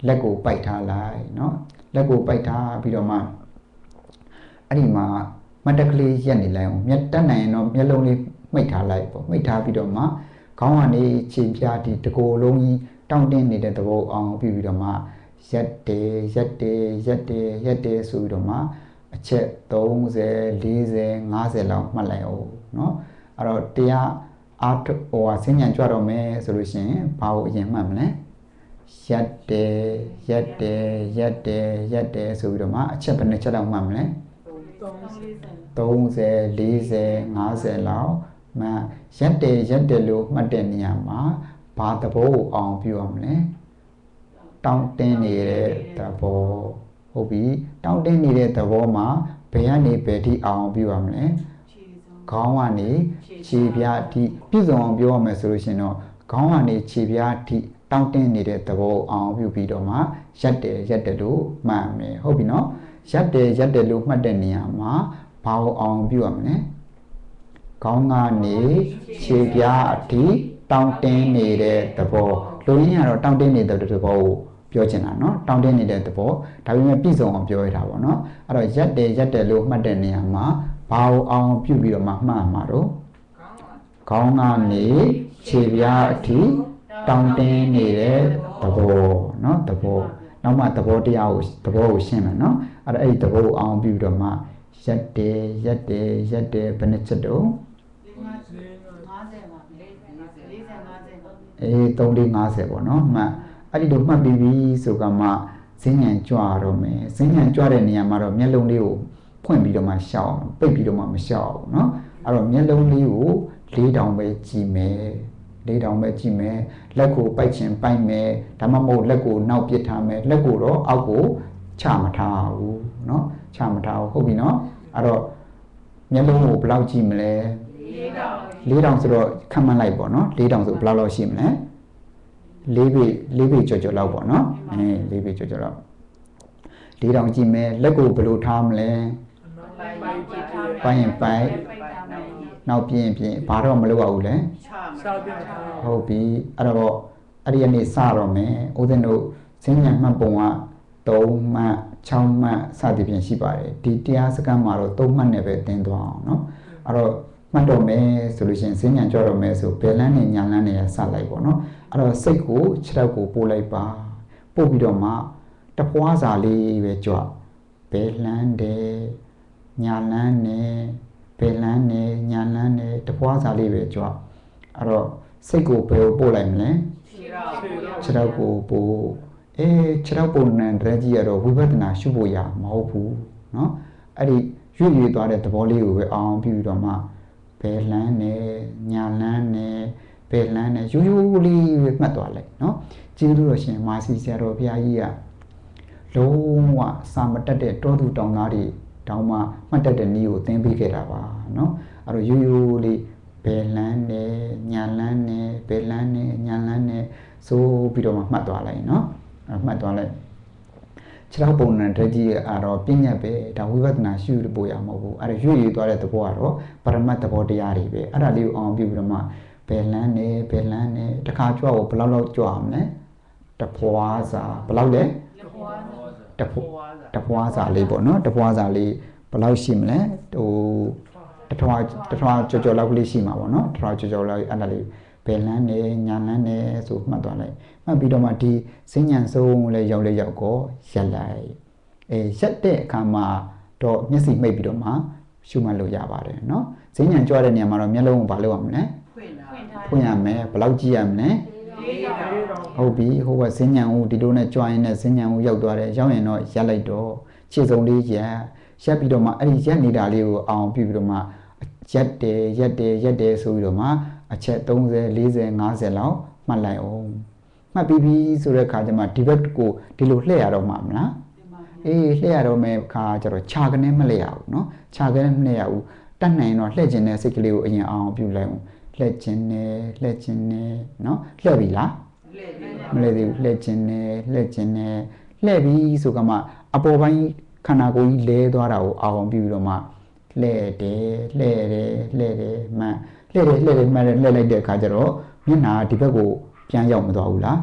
လက်ကိုပိုက်ထားလိုက်เนาะလက်ကိုပိုက်ထားပြီးတော့မှအဲ့ဒီမှာမတ်တက်ကလေးရက်နေလိုက်အောင်မျက်တက်နိုင်ရင်တော့မျက်လုံးလေးမိတ်ထားလိုက်ပေါ့မိတ်ထားပြီးတော့မှခေါင်းကနေခြေပြားဒီတကိုယ်လုံးကြီးတောင့်တင်းနေတဲ့သဘောအောင်ပြီးတော့မှရက်တယ်ဆိုပြီးတော့မှအချက်30 40 50လောက်မှတ်လိုက်အောင်เนาะ အဲ့တော့တရားအားဟိုစဉ္ညာကြွတော့မယ်ဆိုလို့ရှိရင်ဘာကိုအရင်မှတ်မလဲရက်တယ်ရက်တယ်ရက်တယ်ရက်တယ်ဆိုပြီးတော့မှအချက်ဘယ်နှချက်တော့မှတ်မလဲ30 40 50လောက်မှရက်တယ်လို့မှတ်တဲ့နေရာမှာဘာသဘောကိုအောင်ပြုရမလဲတောင်းတင်းနေတဲ့သဘောဟုတ်ပြီတောင်းတင်းနေတဲ့သဘောမှာဘယ်ကနေဘယ်ထိအောင်ပြုရမလဲခေါင်းကနေခြေပြားထိပြည့်စုံအောင်ပြောရမယ်ဆိုလို့ရှိရင်တော့ခေါင်းကနေခြေပြားထိတောင်းတင်းနေတဲ့သဘောအောင်ပြုပြီးတော့မှရက်တယ်လို့မှတ်မယ်ဟုတ်ပြီနော်ရက်တယ်လို့မှတ်တဲ့နေရာမှာဘာကိုအောင်ပြုရမလဲခေါင်းကနေခြေပြားအထိတောင်းတင်းနေတဲ့သဘောလူရင်းကတော့တောင်းတင်းနေတဲ့သဘောကိုပြောချင်တာเนาะတောင်းတင်းနေတဲ့သဘောဒါပေမဲ့ပြည့်စုံအောင်ပြောရတာပေါ့เนาะအဲ့တော့ရက်တယ်လို့မှတ်တဲ့နေရာမှာဘာအောင်ပြုပြီးတော့မှမှတ်မှာတော့ခေါင်းကနေခြေပြားအထိတောင်းတင်းနေတဲ့သဘောเนาะသဘောနောက်မှသဘောတရားကိုသဘောကိုရှင်းမယ်เนาะအဲ့တော့အဲ့ဒီသဘောကိုအောင်ပြုပြီးတော့မှရက်တယ်ဘယ်နှချက်တော့3-50ပေါ့နော်မှတ်အဲ့ဒီလိုမှတ်ပြီးပြီဆိုကမှဈဉ္ဉံကြွတော့မယ်ဈဉ္ဉံကြွတဲ့နေရာမှာတော့မျက်လုံးလေးကိုဖွင့်ပြီးတော့မှရှောက်ပိတ်ပြီးတော့မှမရှောက်ဘူးเนาะအဲ့တော့မျက်လုံးလေးကို4,000ပဲကြည့်မယ်လက်ကိုပိုက်ချင်ပိုက်မယ်ဒါမှမဟုတ်လက်ကိုနောက်ပစ်ထားမယ်လက်ကိုတော့အောက်ကိုချမထားဘူးเนาะချမထားဘူးဟုတ်ပြီเนาะအဲ့တော့မျက်လုံးကိုဘယ်လောက်ကြည့်မလဲ4,000ဆိုတော့ခန့်မှန်းလိုက်ပေါ့နော်4,000ဆိုဘယ်လောက်ရှိမလဲ4ပေကျော်လောက်ပေါ့နော်4ပေကျော်လောက်4,000ကြည့်မယ်လက်ကိုဘယ်လိုထားမလဲပိုင်ရင်ပိုင်နောက်ပြင်းဘာတော့မလုပ်ရဘူးလဲဟုတ်ပြီအဲ့တော့အဲ့ဒီကနေစတော့မယ်ဦးဇင်းတို့ဈဉ္ဉံမှတ်ပုံက3မှတ်6မှတ်စသည်ဖြင့်ရှိပါတယ်ဒီတရားစကားမှာတော့3မှတ်နဲ့ပဲသင်သွားအောင်เนาะအဲ့တော့မှတ်တော့မယ်ဆိုလို့ရှိရင်ဈဉ္ဉံကြွတော့မယ်ဆိုဘယ်လန်းနဲ့ညာလန်းနဲ့စလိုက်ပေါ့เนาะအဲ့တော့စိတ်ကိုခြေထောက်ကိုပို့လိုက်ပါပို့ပြီးတော့မှတပွားစာလေးပဲကြွဘယ်လန်းတယ်ညာလန်းနဲ့ဘယ်လန်းနဲ့ညာလန်းနဲ့တပွားစာလေးပဲကြွအဲ့တော့စိတ်ကိုဘယ်ကိုပို့လိုက်မလဲခြေထောက်ကိုပို့ခြေထောက်ပုံနဲ့တရက်ကြီးရတော့ဝိပဿနာရှုဖို့ရမဟုတ်ဘူးเนาะအဲ့ဒီရွေ့သွားတဲ့သဘောလေးကိုပဲအောင်ပြီးတော့မှဘယ်လန်းနဲ့ညာလန်းနဲ့ဘယ်လန်းနဲ့ရိုးရိုးလေးပဲမှတ်သွားလိုက်เนาะကျေးဇူးတော်ရှင်မာစီဆရာတော်ဘုရားကြီးကလုံးဝစာမတက်တဲ့တောသူတောင်သားတွေတောင်မှမှတ်တတ်တဲ့နည်းကိုသင်ပေးခဲ့တာပါเนาะအဲ့တော့ရိုးရိုးလေးဘယ်လန်းနဲ့ညာလန်းနဲ့ဘယ်လန်းနဲ့ညာလန်းနဲ့ဆိုပြီးတော့မှမှတ်သွားလိုက်เนาะမှတ်သွားလိုက်ခြေထောက်ပုံနဲ့တကြီးအဲ့တော့ပြညတ်ပဲဒါဝိပဿနာရှုဖို့ရမဟုတ်ဘူးအဲ့ဒါရွေ့သွားတဲ့သဘောကတော့ပရမတ်သဘောတရားတွေပဲအဲ့ဒါလေးကိုအောင်ပြုပြီးတော့မှဘယ်လန်းနဲ့တခါကြွကိုဘယ်လောက်ကြွအောင်လဲတဖွာစာဘယ်လောက်လဲတဖွာစာလေးပေါ့နော်တဖွာစာလေးဘယ်လောက်ရှိမလဲဟိုတထွာကြော်လောက်ကလေးရှိမှာပေါ့နော်တထွာကြော်လောက်အဲ့ဒါလေးဘယ်လန်းနဲ့ညာလန်းနဲ့ဆိုမှတ်သွားလိုက်မှတ်ပြီးတော့မှဒီဈဉ္ဉံဆုံးလဲရောက်ကိုရက်လိုက်ရက်တဲ့အခါမှာတော့မျက်စိမှိတ်ပြီးတော့မှရှုမှတ်လို့ရပါတယ်เนาะဈဉ္ဉံကြွတဲ့နေရာမှာတော့မျက်လုံးကိုဘာလုပ်ရမလဲဖွင့်ရမယ်ဘယ်လောက်ကြည့်ရမလဲဟုတ်ပြီဟိုကဈဉ္ဉံကိုဒီလိုနဲ့ကြွရင်နဲ့ဈဉ္ဉံကိုရောက်သွားတယ်ရောက်ရင်တော့ရက်လိုက်တော့ခြေစုံလေးရက်ပြီးတော့မှအဲ့ဒီရက်နေတာလေးကိုအောင်ပြုပြီးတော့မှရက်တယ်ဆိုပြီးတော့မှအချက်30 40 50လောက်မှတ်လိုက်အောင်မှတ်ပြီးဆိုတဲ့အခါကျမှဒီဘက်ကိုဒီလိုလှည့်ရတော့မှာမလားလှည့်ရတော့မယ်ခါကျတော့ခြာကနေမလှည့်ရဘူးเนาะခြာကနေမလှည့်ရဘူးတတ်နိုင်တော့လှည့်ခြင်းတဲ့စိတ်ကလေးကိုအရင်အောင်ပြုလိုက်အောင်လှည့်ခြင်းနဲ့เนาะလှည့်ပြီလားမလှည့်သေးဘူးလှည့်ခြင်းနဲ့လှည့်ပြီးဆိုကမှအပေါ်ပိုင်းခန္ဓာကိုယ်ကြီးလဲသွားတာကိုအောင်ပြုပြီးတော့မှလှည့်တယ်မှန်လှည့်လိုက်တဲ့အခါကျတော့မျက်နှာဒီဘက်ကိုပြန်ရောက်မသွားဘူးလား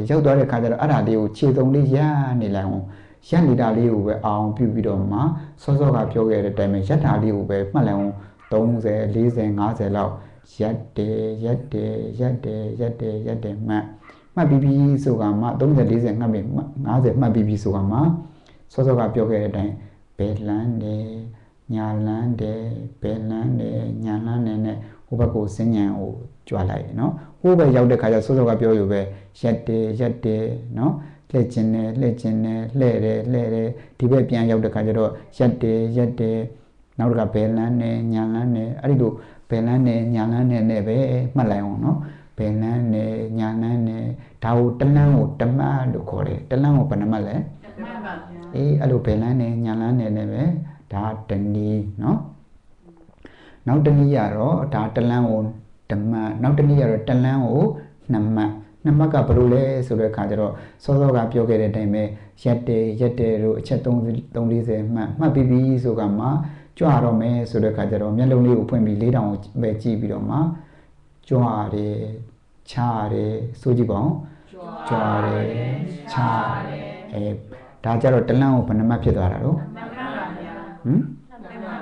ရောက်သွားတဲ့အခါကျတော့အဲ့ဒါလေးကိုခြေသုံးလေးရနေလိုက်အောင်ရက်နေတာလေးကိုပဲအောင်ပြုပြီးတော့မှစောစောကပြောခဲ့တဲ့အတိုင်းပဲရက်တာလေးကိုပဲမှတ်လိုက်အောင်30 40 50လောက်ရက်တယ်မှတ်ပြီးဆိုကမှ30 40ငတ်ပြီ50မှတ်ပြီးဆိုကမှစောစောကပြောခဲ့တဲ့အတိုင်းဘယ်လန်းတယ် ညာလန်းတယ်ဘယ်လန်းတယ်ညာလန်းတယ်နဲ့ဟိုဘက်ကိုစဉ္ညာကိုကြွားလိုက်နော်ဟိုဘက်ရောက်တဲ့ခါကျစောစောကပြောอยู่ပဲရက်တယ်နော်လှည့်ခြင်းနဲ့လှည့်ခြင်းနဲ့လှည့်တယ်ဒီဘက်ပြန်ရောက်တဲ့ခါကျတော့ရက်တယ်နောက်တစ်ခါဘယ်လန်းနဲ့ညာလန်းနဲ့အဲ့ဒီလိုဘယ်လန်းနဲ့ညာလန်းနဲ့ပဲမှတ်လိုက်အောင်နော်ဘယ်လန်းနဲ့ညာလန်းနဲ့ဒါကိုတလန်းကိုတမတ်လို့ခေါ်တယ်တလန်းကိုဘယ်နှမတ်လဲတမတ်ပါဗျာအေးအဲ့လိုဘယ်လန်းနဲ့ညာလန်းနဲ့ပဲဒါတနည်းနော်နောက်တနည်းရတော့ဒါတလန်းကိုတမတ်နောက်တနည်းရတော့တလန်းကိုနှစ်မတ်နှစ်မတ်ကဘယ်လိုလဲဆိုတဲ့အခါကျတော့စောစောကပြောခဲ့တဲ့အတိုင်းပဲရက်တယ်တို့အချက်340မှတ်ပြီးပြီဆိုကမှကြွတော့မယ်ဆိုတဲ့အခါကျတော့မျက်လုံးလေးကိုဖွင့်ပြီး4000ကိုပဲကြည့်ပြီးတော့မှကြွတယ်ချတယ်ဆိုကြည့်ပါဦးကြွတယ်ချတယ်ဒါကြတော့တလန်းကိုဘယ်နှမတ်ဖြစ်သွားတာတော့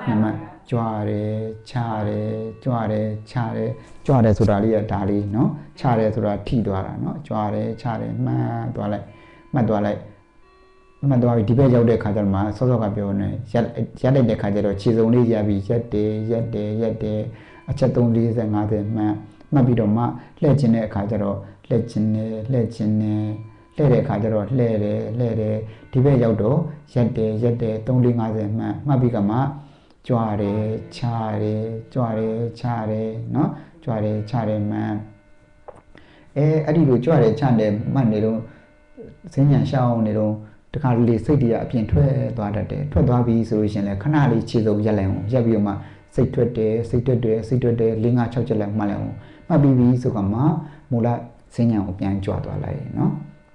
နှစ်မတ်ကြွတယ်ချတယ်ကြွတယ်ချတယ်ကြွတယ်ဆိုတာလေးကဒါလေးเนาะချတယ်ဆိုတာထိသွားတာเนาะကြွတယ်ချတယ်မှတ်သွားလိုက်မှတ်သွားပြီးဒီဘက်ရောက်တဲ့ခါကျတော့မှစောစောကပြောနေရက်လိုက်တဲ့ခါကျတော့ခြေစုံလေးရပြီးရက်တယ်အချက်340 50မှတ်ပြီးတော့မှလှည့်ခြင်းတဲ့အခါကျတော့လှည့်ခြင်းနဲ့လှည့်တဲ့အခါကျတော့လှည့်တယ်ဒီဘက်ရောက်တော့ရက်တယ်350မှတ်ပြီးကမှကြွတယ်ချတယ်เนาะကြွတယ်ချတယ်မှန်အဲ့ဒီလိုကြွတယ်ချတယ်မှတ်နေတော့စဉ္ညာရှောင်းနေတော့တခါလေစိတ်တွေအပြင်ထွက်သွားတတ်တယ်ထွက်သွားပြီဆိုလို့ရှင်လဲခဏလေးခြေစုံရက်လိုက်အောင်ရက်ပြီးတော့မှစိတ်ထွက်တယ်4-5-6ချက်လိုက်မှတ်လိုက်အောင်မှတ်ပြီးပြီဆိုကမှမူလစဉ္ညာကိုပြန်ကြွသွားလိုက်เนาะ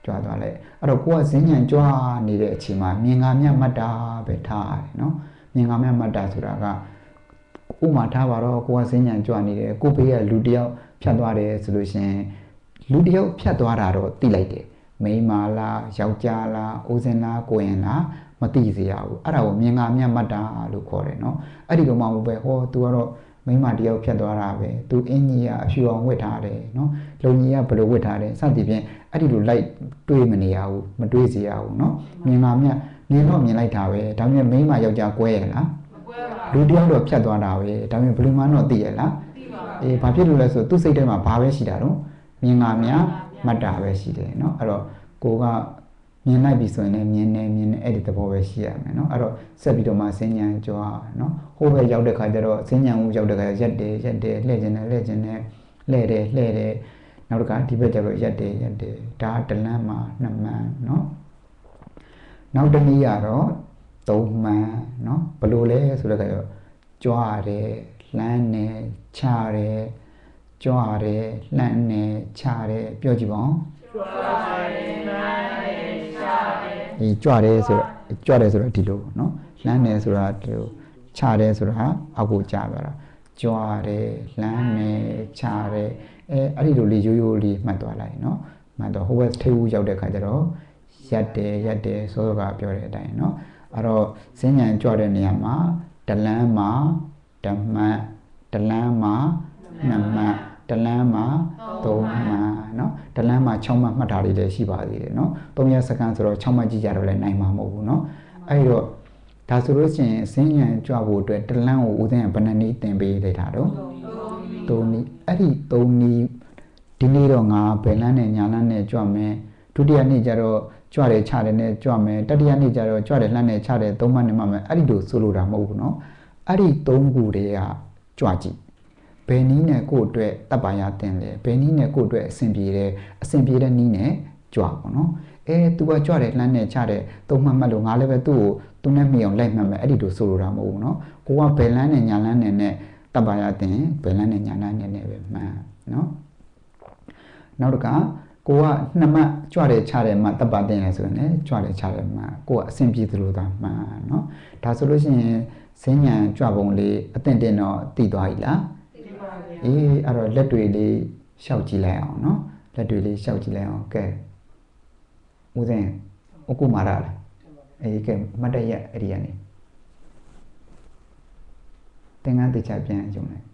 ကြွသွားလိုက်အဲ့တော့ကိုကစဉ္ညာကြွနေတဲ့အချိန်မှာမြင်ငါမြတ်မှတ်တာပဲထားရတယ်เนาะမြင်ငါမြတ်မှတ်တာဆိုတာကဥမာထားပါတော့ကိုကစဉ္ညာကြွနေတယ်ကိုဘေးကလူတယောက်ဖြတ်သွားတယ်ဆိုလို့ရှင်လူတယောက်ဖြတ်သွားတာတော့သိလိုက်တယ်မိန်းမလားယောက်ျားလားဦးစင်လားကိုရင်လားမသိစေရဘူးအဲ့ဒါကိုမြင်ငါမြတ်မှတ်တာလို့ခေါ်တယ်เนาะအဲ့ဒီလိုမှမဟုတ်ပဲဟော तू ကတော့မိန်းမတယောက်ဖြတ်သွားတာပဲ तू အင်းကြီးကအဖြူအောင်ဝတ်ထားတယ်เนาะလုံကြီးကဘယ်လိုဝတ်ထားတယ်စသဖြင့်အဲ့ဒီလိုလိုက်တွေးမနေရဘူးမတွေးစေရဘူးเนาะမြင်ငါမြတ်မြင်တော့မြင်လိုက်တာပဲဒါပေမဲ့မိန်းမယောက်ျားကွဲရလားမကွဲပါဘူးလူတယောက်တော့ဖြတ်သွားတာပဲဒါပေမဲ့ဘယ်လိုမှတော့သိရလားသိပါဘူးအေးဘာဖြစ်လို့လဲဆိုသူ့စိတ်ထဲမှာဘာပဲရှိတာတော့မြင်ငါမြတ်မှတ်တာပဲရှိတယ်เนาะအဲ့တော့ကိုကမြင်လိုက်ပြီဆိုရင်လည်းမြင်နေအဲ့ဒီသဘောပဲရှိရမယ်เนาะအဲ့တော့ဆက်ပြီးတော့မှစဉ္ညာကြွားเนาะဟိုဘက်ရောက်တဲ့ခါကျတော့စဉ္ညာကိုရောက်တဲ့ခါရက်တယ်လှည့်ခြင်းနဲ့လှည့်တယ်နောက်တစ်ခါဒီဘက်ကျတော့ရက်တယ်ဒါတလန်းမှာ2မှန်เนาะနောက်တစ်နည်းကတော့3မှန်เนาะဘယ်လိုလဲဆိုတော့ကြွားတယ်လှမ်းတယ်ချတယ်ကြွားတယ်လှမ်းတယ်ချတယ်ပြောကြည့်ပါဦးကြွတယ်ဆိုတော့ဒီလိုเนาะလှမ်းတယ်ဆိုတာဒီလိုချတယ်ဆိုတာအောက်ကိုကျသွားတာကြွတယ်လှမ်းတယ်ချတယ်အဲ့ဒီလိုလေးရိုးလေးမှတ်သွားလိုက်เนาะမှတ်တော့ဟိုဘက်ထိပ်ဦးရောက်တဲ့ခါကျတော့ရက်တယ်စောစောကပြောတဲ့အတိုင်းเนาะအဲ့တော့စဉ္ညာကြွတဲ့နေရာမှာတလန်းမှာဓမ္မတလန်းမှာ2မှတ်တလန်းမှာ3မှတ်เนาะတလန်းမှာ6မှတ်မှတ်တာတွေလည်းရှိပါသေးတယ်เนาะ3ရက်စက္ကန့်ဆိုတော့6မှတ်ကြည့်ကြတော့လည်းနိုင်မှာမဟုတ်ဘူးเนาะအဲ့တော့ဒါဆိုလို့ရှိရင်စဉ္ညာကြွဖို့အတွက်တလန်းကိုဦးသိန်းကဘယ်နှနည်းသင်ပေးလိုက်တာတော့3နည်းအဲ့ဒီ3နည်းဒီနေ့တော့ငါဘယ်လန်းနဲ့ညာလန်းနဲ့ကြွမယ်ဒုတိယနေ့ကျတော့ကြွတယ်ချတယ်နဲ့ကြွမယ်တတိယနေ့ကျတော့ကြွတယ်လှမ်းနဲ့ချတယ်3မှတ်နဲ့မှမယ်အဲ့ဒီလိုဆိုလိုတာမဟုတ်ဘူးเนาะအဲ့ဒီ3ခုတည်းကကြွကြည့်ဘယ်နည်းနဲ့ကိုယ့်အတွက်တပ်ပါရတင်လဲဘယ်နည်းနဲ့ကိုယ့်အတွက်အဆင်ပြေတဲ့နည်းနဲ့ကြွပေါ့နော်तू ကကြွတယ်လှမ်းနဲ့ချတယ်3မှတ်မှတ်လို့ငါလည်းပဲသူ့ကိုသူနဲ့မိအောင်လိုက်မှတ်မယ်အဲ့ဒီလိုဆိုလိုတာမဟုတ်ဘူးเนาะကိုကဘယ်လန်းနဲ့ညာလန်းနဲ့တပ်ပါရတင်ဘယ်လန်းနဲ့ညာလန်းနဲ့ပဲမှန်เนาะနောက်တစ်ခါကိုက2မှတ်ကြွတယ်ချတယ်မှတပ်ပါတင်လဲဆိုရင်လည်းကြွတယ်ချတယ်မှကိုကအဆင်ပြေသလိုသာမှန်เนาะဒါဆိုလို့ရှိရင်စဉ္ညာကြွပုံလေးအသင့်တင်တော့တည်သွားပြီလားအေးအဲ့တော့လက်တွေလေးရှောက်ကြည့်လိုက်အောင်เนาะလက်တွေလေးရှောက်ကြည့်လိုက်အောင်ကဲဦးစင်အခုမာရလားအေးကဲမတ်တရက်အဲ့ဒီကနေသင်္ကန်းတခြားပြန်ကြုံလိုက်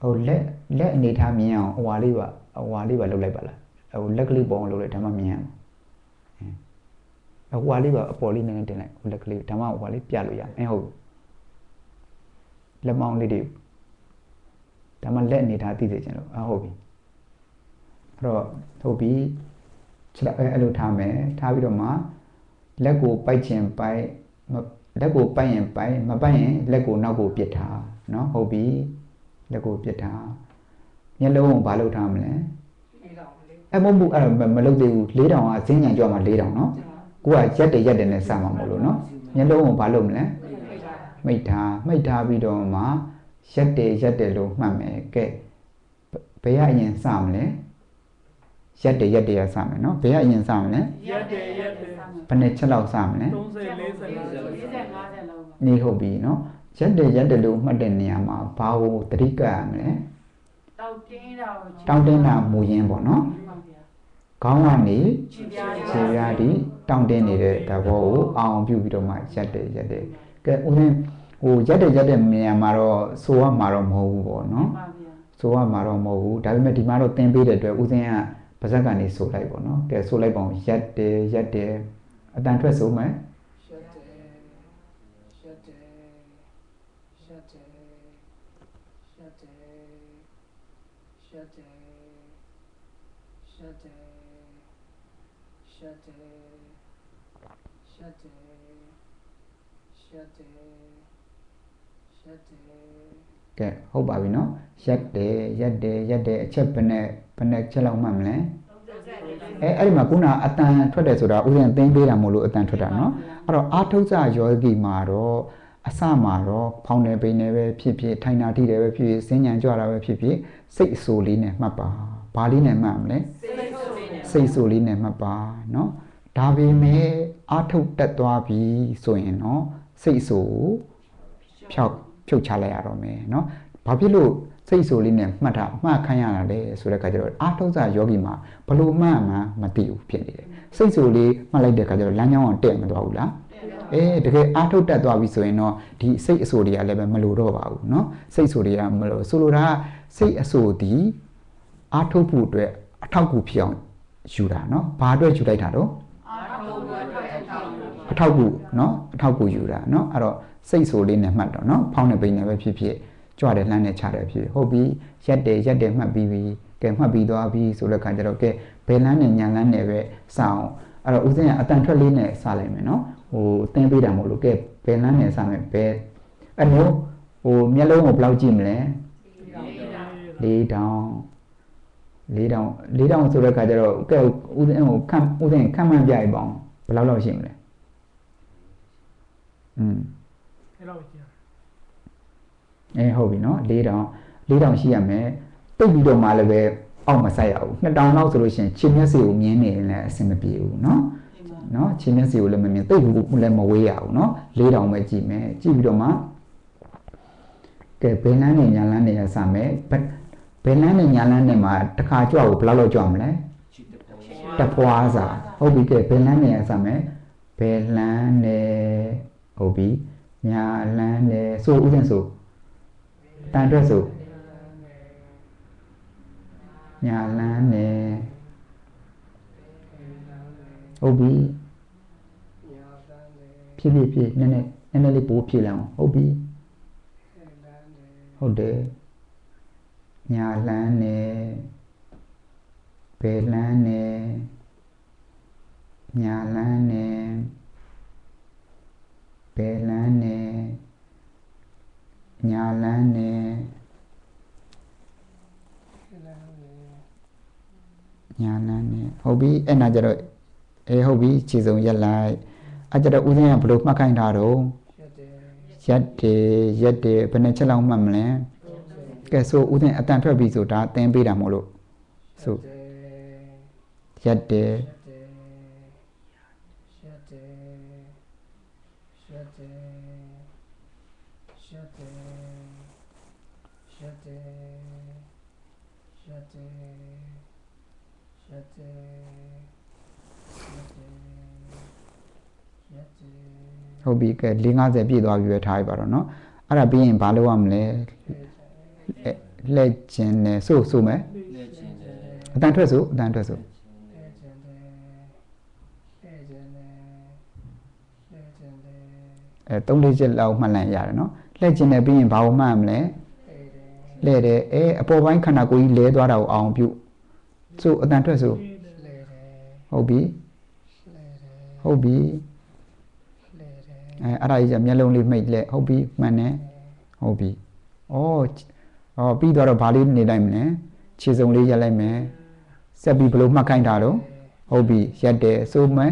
ဟိုလက်အနေထားမြင်အောင်ဟိုဟာလေးပါလှုပ်လိုက်ပါလားဟိုလက်ကလေးပေါ်အောင်လှုပ်လိုက်ဒါမှမြင်အောင် ဟိုလေးပါအပေါ်လေးနည်းနည်းတင်လိုက်ဟိုလက်ကလေးဒါမှဟိုလေးပြလို့ရဟုတ်လက်မောင်းလေးတွေဒါမှလက်အနေထားသိစေချင်လို့ဟုတ်ပြီအဲ့တော့ဟုတ်ပြီချက်အဲ့လိုထားမယ်ထားပြီးတော့မှလက်ကိုပိုက်ချင်ပိုက်လက်ကိုပိုက်ရင်ပိုက်မပိုက်ရင်လက်ကိုနောက်ကိုပစ်ထားနော်ဟုတ်ပြီလက်ကိုပစ်ထားမျက်လုံးကိုဘာလုပ်ထားမလဲအဲ့မဟုတ်ဘူးအဲ့မလုပ်သေးဘူး4000ကဈဉ္ဉံကြောက်မှာ4000နော်ကိုကရက်တယ်နဲ့စမှာမဟုတ်လို့နော်မျက်လုံးကိုဘာလုပ်မလဲမိတ်ထားပြီးတော့မှရက်တယ်လို့မှတ်မယ်ကဲဘယ်ကအရင်စမလဲရက်တယ်ရစမယ်နော်ဘယ်ကအရင်စမလဲရက်တယ်ဘယ်နဲ့ချက်လောက်စမလဲ30 40 50လောက်နေဟုတ်ပြီနော်ရက်တယ်လို့မှတ်တဲ့နေရာမှာဘာကိုသတိကပ်ရမလဲတောင်းတင်းတာမူရင်းပေါ့နော်ခေါင်းကနေခြေပြားဒီတောင်းတင်းနေတဲ့သဘောကိုအောင်ပြုပြီးတော့မှရက်တယ်ကဲဦးင်းဟိုရက်တဲ့နေရာမှာတော့ဆိုရမှာတော့မဟုတ်ဘူးပေါ့နော်ဆိုရမှာတော့မဟုတ်ဘူးဒါပေမဲ့ဒီမှာတော့သင်ပေးတဲ့အတွက်ဦးစင်းကပါဇက်ကနေဆိုလိုက်ပေါ့နော်ကဲဆိုလိုက်ပါအောင်ရက်တယ်အတန်ထွက်ဆိုမယ်ကဲဟုတ်ပါပြီနော်ရက်တယ်အချက်ဘယ်နဲ့ချက်လောက်မှတ်မလဲအဲ့ဒီမှာခုနအတန်ထွက်တယ်ဆိုတာဥစဉ်သိမ်းပေးတာမို့လို့အတန်ထွက်တာနော်အဲ့တော့အာထုဇယောဂီမှာတော့အစမှာတော့ဖောင်းနေပိန်နေပဲဖြစ်ထိုင်တာထိတယ်ပဲဖြစ်စဉ္ဉံကြွတာပဲဖြစ်စိတ်အဆိုလေးနဲ့မှတ်ပါဘာလေးနဲ့မှတ်မလဲစိတ်အဆိုလေးနဲ့မှတ်ပါနော်ဒါပေမဲ့အာထုတက်သွားပြီဆိုရင်နော်စိတ်အဆိုဖြုတ်ချလိုက်ရတော့မယ်နော်ဘာဖြစ်လို့စိတ်ဆိုလေးနဲ့မှတ်ခိုင်းရတာလဲဆိုတဲ့အခါကျတော့အာထုဇယောဂီမှာဘလို့မှမသိဘူးဖြစ်နေတယ်စိတ်ဆိုလေးမှတ်လိုက်တဲ့အခါကျတော့လမ်းကြောင်းကတဲ့မသွားဘူးလားတကယ်အာထုတက်သွားပြီဆိုရင်တော့ဒီစိတ်အဆိုတွေကလည်းပဲမလိုတော့ပါဘူးเนาะစိတ်ဆိုတွေကမလိုဆိုလိုတာစိတ်အဆိုဒီအာထုဖို့အတွက်အထောက်အကူဖြစ်အောင်ယူတာเนาะဘာအတွက်ယူလိုက်တာတော့အထောက်အကူเนาะအထောက်အကူယူတာเนาะအဲ့တော့စိတ်ဆိုလေးနဲ့မှတ်တော့เนาะဖောင်းနေပိန်နေပဲဖြစ်ကြွတယ်လှမ်းနေချတယ်ဖြစ်ဟုတ်ပြီရက်တယ်မှတ်ပြီးပြီကဲမှတ်ပြီးသွားပြီဆိုတဲ့ခါကျတော့ကဲဘယ်လမ်းနဲ့ညာလမ်းနဲ့ပဲစအောင်အဲ့တော့ဦးစင်းကအတန်ထွက်လေးနဲ့စလိုက်မယ်เนาะဟိုသင်ပေးတာမို့လို့ကဲဘယ်လမ်းနဲ့စမယ်ဘယ်အဲ့လိုဟိုမျက်လုံးကိုဘယ်လောက်ကြည့်မလဲ4000ဆိုတဲ့ခါကျတော့ကဲဦးစင်းကိုဦးစင်းခန့်မှန်းပြရပါအောင်ဘယ်လောက်ရှိမလဲအဲ့လောက်ရှိရဟုတ်ပြီနော်4000ရှိရမယ်တိတ်ပြီးတော့မှလည်းပဲအောက်မဆိုင်ရဘူး2000လောက်ဆိုလို့ရှိရင်ခြေမျက်စိကိုမြင်နေရင်လည်းအဆင်မပြေဘူးနော်ခြေမျက်စိကိုလည်းမမြင်တိတ်ဘူးလည်းမဝေးရဘူးနော်4000ပဲကြည့်မယ်ကြည့်ပြီးတော့မှကဲဘယ်လမ်းနဲ့ညာလမ်းနဲ့စမယ်ဘယ်လမ်းနဲ့ညာလမ်းနဲ့မှာတစ်ခါကြွကိုဘယ်လောက်ကြွမလဲတပွားစာဟုတ်ပြီကဲဘယ်လမ်းနဲ့စမယ်ဘယ်လမ်းနဲ့ဟုတ်ပြီညာလမ်းနဲ့ဆိုဥစဉ်ဆိုတန်အတွက်ဆိုညာလန်းနဲ့ဟုတ်ပြီဖြည်းနည်းနည်းလေးပိုးဖြည့်လိုက်အောင်ဟုတ်ပြီဟုတ်တယ်ညာလန်းနဲ့ဘယ်လန်းနဲ့ညာလန်းနဲ့ဘယ်လန်းနဲ့ညာလန်းနဲ့ညာလန်းနဲ့ဟုတ်ပြီအဲ့နာကြတော့ဟုတ်ပြီခြေစုံရက်လိုက်အဲ့ကြတော့ဦးစင်းကဘယ်လိုမှတ်ခိုင်းတာတော့ရက်တယ်ဘယ်နဲ့ချက်လောက်မှတ်မလဲကဲဆိုဦးစင်းအတန်ထွက်ပြီဆိုဒါသင်ပေးတာမို့လို့ဆိုရက်တယ်ဟုတ်ပြီကဲ450ပြည့်သွားပြီပဲထားရပါတော့เนาะအဲ့ဒါပြီးရင်ဘာလုပ်ရမလဲလက်ကျင်နဲ့ဆိုမယ်အတန်ထွက်ဆို 3-4ချက်လောက်မှတ်လိုက်ရတယ်နော်လှည့်ကျင်တယ်ပြီးရင်ဘာကိုမှတ်မလဲလှည့်တယ်အပေါ်ပိုင်းခန္ဓာကိုယ်ကြီးလဲသွားတာကိုအောင်ပြုဆိုအတန်ထွက်ဆိုဟုတ်ပြီအဲ့ဒါကြီးじゃမျက်လုံးလေးမိတ်လက်ဟုတ်ပြီမှန်တယ်ဟုတ်ပြီပြီးတော့ဘာလေးနေလိုက်မလဲခြေစုံလေးရက်လိုက်မယ်ဆက်ပြီးဘလို့မှတ်ခိုင်းတာတော့ဟုတ်ပြီရက်တယ်ဆိုမှ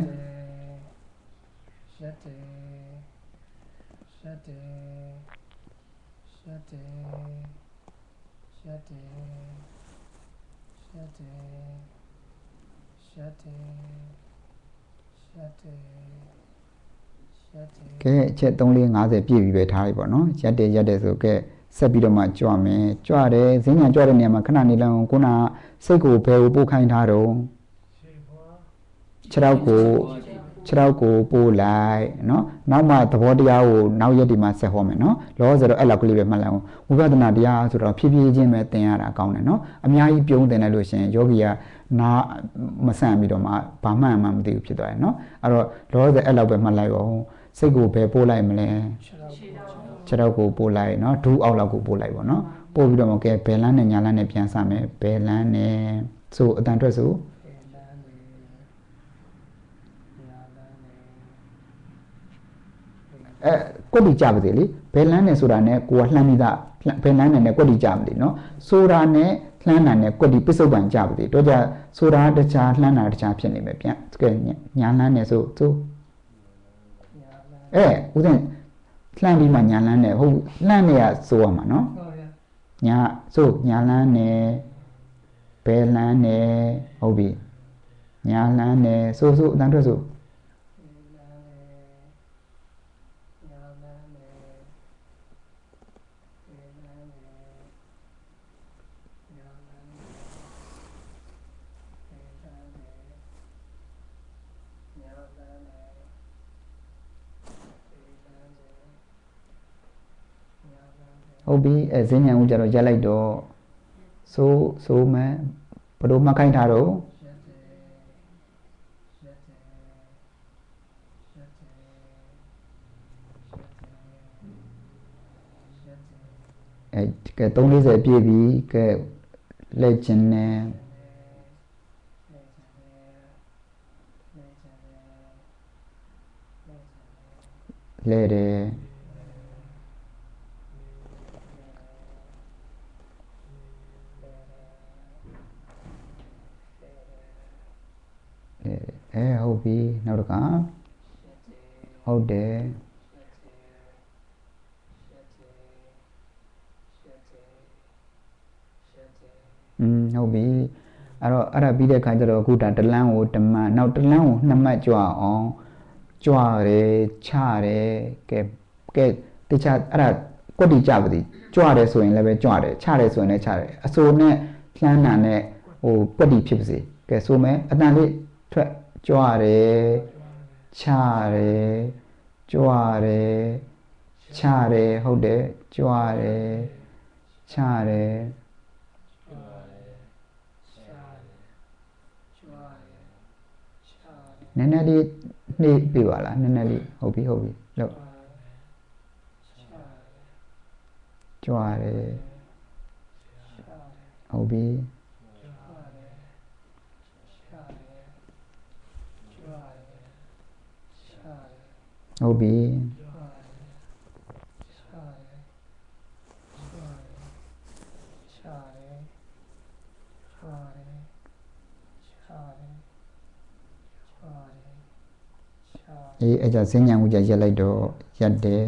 ကဲအချက်3-4-50ပြည့်ပြီပဲထားလိုက်ပေါ့နော်ရက်တယ်ဆိုကဲဆက်ပြီးတော့မှကြွမယ်ကြွတယ်ဈဉ္ညာကြွတဲ့နေရာမှာခဏနေလောက်ခုနစိတ်ကိုဘယ်ကိုပို့ခိုင်းထားတော့ခြေထောက်ကိုပို့လိုက်နော်နောက်မှသဘောတရားကိုနောက်ရက်ဒီမှာဆက်ဟောမယ်နော်လောဆိုတော့အဲ့လောက်ကလေးပဲမှတ်လိုက်အောင်ဝိပဿနာတရားဆိုတော့ဖြည်းဖြည်းချင်းပဲသင်ရတာကောင်းတယ်နော်အများကြီးပြုံးသင်လိုက်လို့ရှင်ယောဂီကနာမဆန့်ပြီးတော့မှဘာမှမသိဘူးဖြစ်သွားတယ်နော်အဲ့တော့လောဆိုအဲ့လောက်ပဲမှတ်လိုက်အောင်စိတ်ကိုဘယ်ပို့လိုက်မလဲခြေထောက်ကိုပို့လိုက်နော်ဒူးအောက်လောက်ကိုပို့လိုက်ပေါ့နော်ပို့ပြီးတော့မှကဲဘယ်လန်းနဲ့ညာလန်းနဲ့ပြန်စမယ်ဘယ်လန်းနဲ့ဆိုအတန်ထွက်ဆိုကွက်တီကြပါသေးလေဘယ်လန်းနဲ့ဆိုတာနဲ့ကိုကလှမ်းပြီးသားဘယ်လန်းနဲ့ကွက်တီကြပါသေးနော်ဆိုတာနဲ့လှမ်းတာနဲ့ကွက်တီပစ္စုပန်ကြပါသေးတော့ကြဆိုတာတခြားလှမ်းတာတခြားဖြစ်နေမယ်ပြန်ကဲညာလန်းနဲ့ဆိုဦးသိန်းလှမ်းပြီးမှညာလန်းနဲ့ဟုတ်လှမ်းနေရဆိုရမှာနော်ညာဆိုညာလန်းနဲ့ဘယ်လန်းနဲ့ဟုတ်ပြီညာလန်းနဲ့ဆိုအတန်ထွက်ဆိုဟုတ်ပြီဈဉ္ညာဦးကြတော့ရက်လိုက်တော့ဆိုမှဘယ်လိုမှတ်ခိုင်းထားတော့ကဲ3-40ပြည့်ပြီကဲလက်ကျင်နေလဲတယ်ဟုတ်ပြီနောက်တစ်ခါဟုတ်တယ်ဟုတ်ပြီအဲ့ဒါပြီးတဲ့ခါကျတော့အခုဒါတလန်းကို1မှတ်နောက်တလန်းကို2မှတ်ကြွအောင်ကြွတယ်ချတယ်ကဲတခြားအဲ့ဒါကွက်တီကြပါသည်ကြွတယ်ဆိုရင်လည်းပဲကြွတယ်ချတယ်ဆိုရင်လည်းချတယ်အစိုးနဲ့လှမ်းတာနဲ့ကွက်တီဖြစ်ပါစေကဲဆိုမယ်အတန်လေးထွက်ကြွတယ်ချတယ်ကြွတယ်ချတယ်ဟုတ်တယ်ကြွတယ်ချတယ်နည်းနည်းလေးနှိပ်ပြပါလားနည်းနည်းလေးဟုတ်ပြီလို့ကြွတယ်ဟုတ်ပြီဟုတ်ပြီအဲ့ကြဈဉ္ညာဦးကြရက်လိုက်တော့ရက်တယ်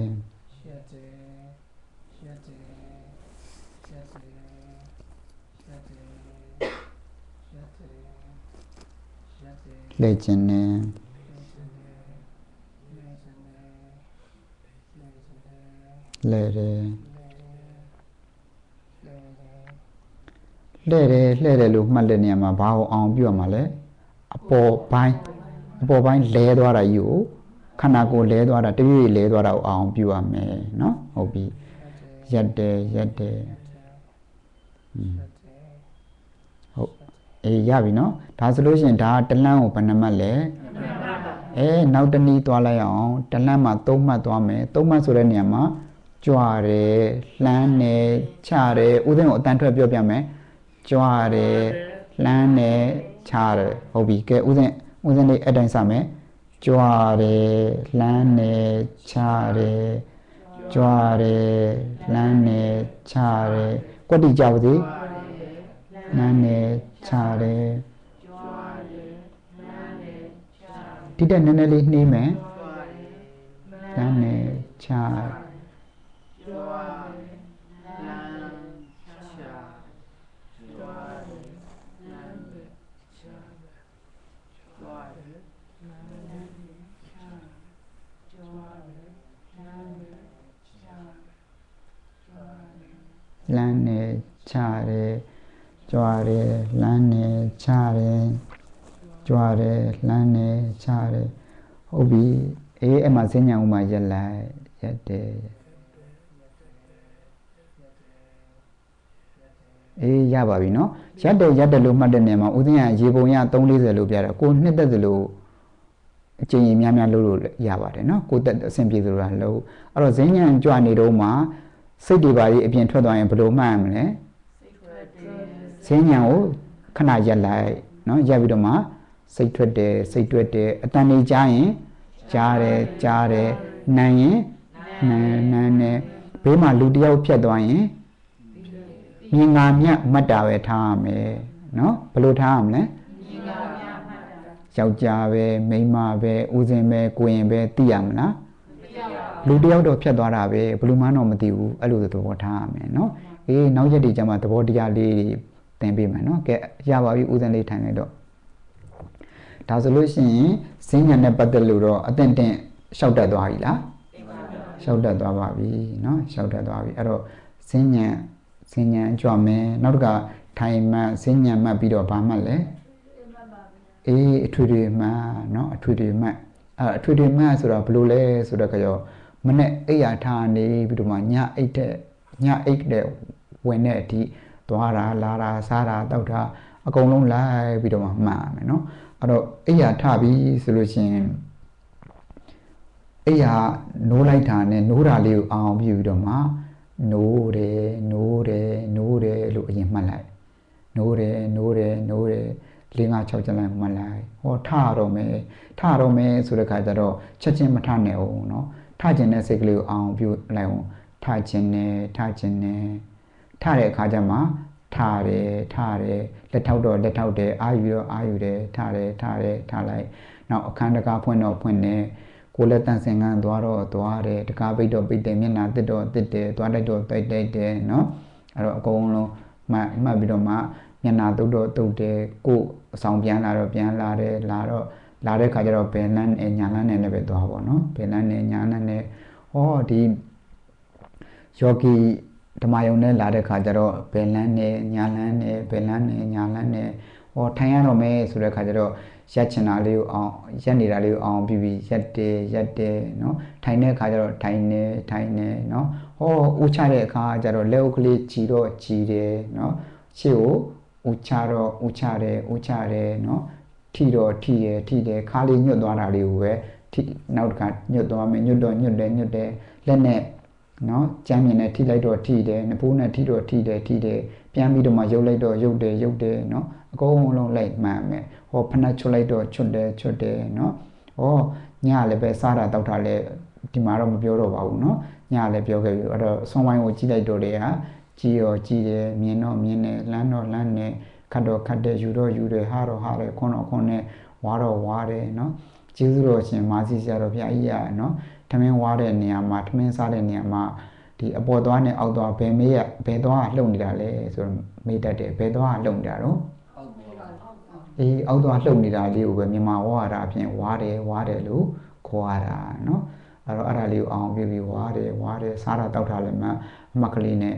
လက်ကျင်နေလဲတယ်လို့မှတ်တဲ့နေရာမှာဘာကိုအောင်ပြုရမှာလဲအပေါ်ပိုင်းလဲသွားတာကြီးကိုခန္ဓာကိုယ်လဲသွားတာတပြည့်လဲသွားတာကိုအောင်ပြုရမယ်နော်ဟုတ်ပြီရက်တယ်ဟုတ်ရပြီနော်ဒါဆိုလို့ရှိရင်ဒါတလန်းကိုဘယ်နှမှတ်လဲ နောက်တနည်းသွားလိုက်အောင်တလန့်မှာ3မှတ်သွားမယ်3မှတ်ဆိုတဲ့နေရာမှာကြွတယ်လှမ်းတယ်ချတယ်ဥစဉ်ကိုအတန်ထွက်ပြောပြမယ်ကြွတယ်လှမ်းတယ်ချတယ်ဟုတ်ပြီကဲဥစဉ်လေးအဲ့တိုင်းစမယ်ကြွတယ်လှမ်းတယ်ချတယ်ကြွတယ်လှမ်းတယ်ချတယ်ကွက်တိကြပါစေလှမ်းတယ်ချတယ်ဒီတက်နည်းနည်းလေးနှေးမယ်လမ်းနဲ့ချလမ်းနဲ့ချတယ်ကြွားတယ်လမ်းနဲ့ချတယ်ကြွားတယ်လမ်းနဲ့ချတယ်ဟုတ်ပြီအဲ့မှာစဉ္ညာဥမာရက်လိုက်ရက်တယ်ရပါပြီနော်ရက်တယ်လို့မှတ်တဲ့နေရာမှာဥစဉ်ကရေပုံရ340လို့ပြတာကိုနှစ်သက်သလိုအကျဉ်းကြီးများလို့ရပါတယ်နော်ကိုတက်အဆင်ပြေသလိုလားလို့အဲ့တော့စဉ္ညာကြွနေတော့မှစိတ်တွေပါကြီးအပြင်ထွက်သွားရင်ဘယ်လိုမှတ်ရမလဲစဉ္ညာကိုခဏရက်လိုက်နော်ရက်ပြီးတော့မှစိတ်ထွက်တယ်စိတ်တွက်တယ်အတန်နေကြားရင်ကြားတယ်နာရင်နာနဲ့ဘေးမှာလူတယောက်ဖြတ်သွားရင်မြင်ငါမြတ်မှတ်တာပဲထားရမယ်နော်ဘယ်လိုထားရမလဲမြင်ငါမြတ်မှတ်တာယောက်ျားပဲမိန်းမပဲဦးစင်ပဲကိုရင်ပဲသိရမလားလူတယောက်တော့ဖြတ်သွားတာပဲဘယ်လိုမှတော့မသိဘူးအဲ့လိုသဘောထားရမယ်နော်နောက်ရက်ဒီကျမှသဘောတရားလေးသင်ပေးမယ်နော်ကဲရပါပြီဦးစင်လေးထိုင်လိုက်တော့ဒါဆိုလို့ရှိရင်စဉ္ညာနဲ့ပတ်သက်လို့တော့အသင့်လျှောက်တတ်သွားပြီလားလျှောက်တတ်သွားပါပြီเนาะလျှောက်တတ်သွားပြီအဲ့တော့စဉ္ညာကြွမယ်နောက်တစ်ခါထိုင်မှစဉ္ညာမှတ်ပြီးတော့ဘာမှတ်လဲအထွေထွေမှတ်เนาะအထွေထွေမှတ်အထွေထွေမှတ်ဆိုတာဘယ်လိုလဲဆိုတော့ကြောမနဲ့အိယာထားနေပြီးတော့မှညအိတ်တဲ့ဝင်တဲ့အထိသွားတာလာတာစားတာတောက်တာအကုန်လုံးလိုက်ပြီးတော့မှမှတ်ရမယ်เนาะအဲ့တော့အိယာထပြီးဆိုလို့ရှိရင်အိယာနိုးလိုက်တာနဲ့နိုးတာလေးကိုအောင်ပြီးတော့မှနိုးတယ်လို့အရင်မှတ်လိုက်နိုးတယ်4 5 6ချက်လိုက်မှတ်လိုက်ဟောထတော့မယ်ဆိုတဲ့ခါကျတော့ချက်ချင်းမထနဲ့အောင်เนาะထခြင်းတဲ့စိတ်ကလေးကိုအောင်ပြုလိုက်အောင်ထခြင်းနဲ့ထတဲ့အခါကျမှထားတယ်လက်ထောက်တယ်အာယူတယ်ထားလိုက်နောက်အခန်းတကားဖွင့်တော့ဖွင့်တယ်ကိုလက်တန်စင်ကန်းသွားတယ်တကားပိတ်တော့ပိတ်တယ်မျက်နှာတစ်တော့တစ်တယ်သွားလိုက်တော့တိုက်တယ်เนาะအဲ့တော့အကုန်လုံးမှတ်ပြီးတော့မှမျက်နှာတုတ်တော့တုတ်တယ်ကိုအဆောင်ပြန်လာတော့ပြန်လာတယ်လာတဲ့ခါကျတော့ဘယ်လန်းနဲ့ညာလန်းနဲ့လည်းပဲသွားပါเนาะဘယ်လန်းနဲ့ညာလန်းနဲ့ဟောဒီယောဂီဓမ္မယုံနဲ့လာတဲ့ခါကျတော့ဘယ်လန်းနဲ့ညာလန်းနဲ့ဘယ်လန်းနဲ့ညာလန်းနဲ့ဟောထိုင်ရတော့မယ်ဆိုတဲ့ခါကျတော့ရက်ချင်တာလေးကိုအောင်ရက်နေတာလေးကိုအောင်ပြီးရက်တယ်เนาะထိုင်တဲ့ခါကျတော့ထိုင်နေเนาะဟောဦးချတဲ့အခါကျတော့လက်အုပ်ကလေးကြည်တယ်เนาะရှေ့ကိုဦးချတယ်เนาะထိတယ်ခါလေးညွတ်သွားတာလေးကိုပဲနောက်တစ်ခါညွတ်သွားမယ်ညွတ်တယ်လက်နဲ့နော်ကြမ်းမြင်နဲ့ထိလိုက်တော့ထိတယ်နဖူးနဲ့ထိတော့ထိတယ်ပြန်ပြီးတော့မှရုပ်လိုက်တော့ရုပ်တယ်နော်အကုန်လုံးလိုက်မှန်မယ်ဟောဖနှက်ချွတ်လိုက်တော့ချွတ်တယ်နော်ဟောညလည်းပဲစားတာတောက်တာလည်းဒီမှာတော့မပြောတော့ပါဘူးနော်ညလည်းပြောခဲ့ပြီအဲ့တော့ဆွမ်းဝိုင်းကိုကြည့်လိုက်တော့တွေကကြည်တယ်မြင်တော့မြင်တယ်လမ်းတော့လမ်းနဲ့ခတ်တော့ခတ်တယ်ယူတော့ယူတယ်ဟာတော့ဟာတယ်ခွန်းတော့ခွန်းနဲ့ဝါတော့ဝါတယ်နော်ကျေးဇူးတော်ရှင်မာစီဆရာတော်ဘုရားကြီးရနော်ထမင်းဝါတဲ့နေရာမှာထမင်းစားတဲ့နေရာမှာဒီအပေါ်သွားနဲ့အောက်သွားဘယ်သွားလှုပ်နေတာလဲဆိုတော့မေးတတ်တယ်ဘယ်သွားလှုပ်နေတာတော့အောက်သွားလှုပ်နေတာလေးကိုပဲမြန်မာဝါရအပြင်ဝါတယ်လို့ခေါ်ရတာနော်အဲ့တော့အဲ့ဒါလေးကိုအောင်ပြီးဝါတယ်စားတာတောက်တာလည်းမှတ်ကလေးနဲ့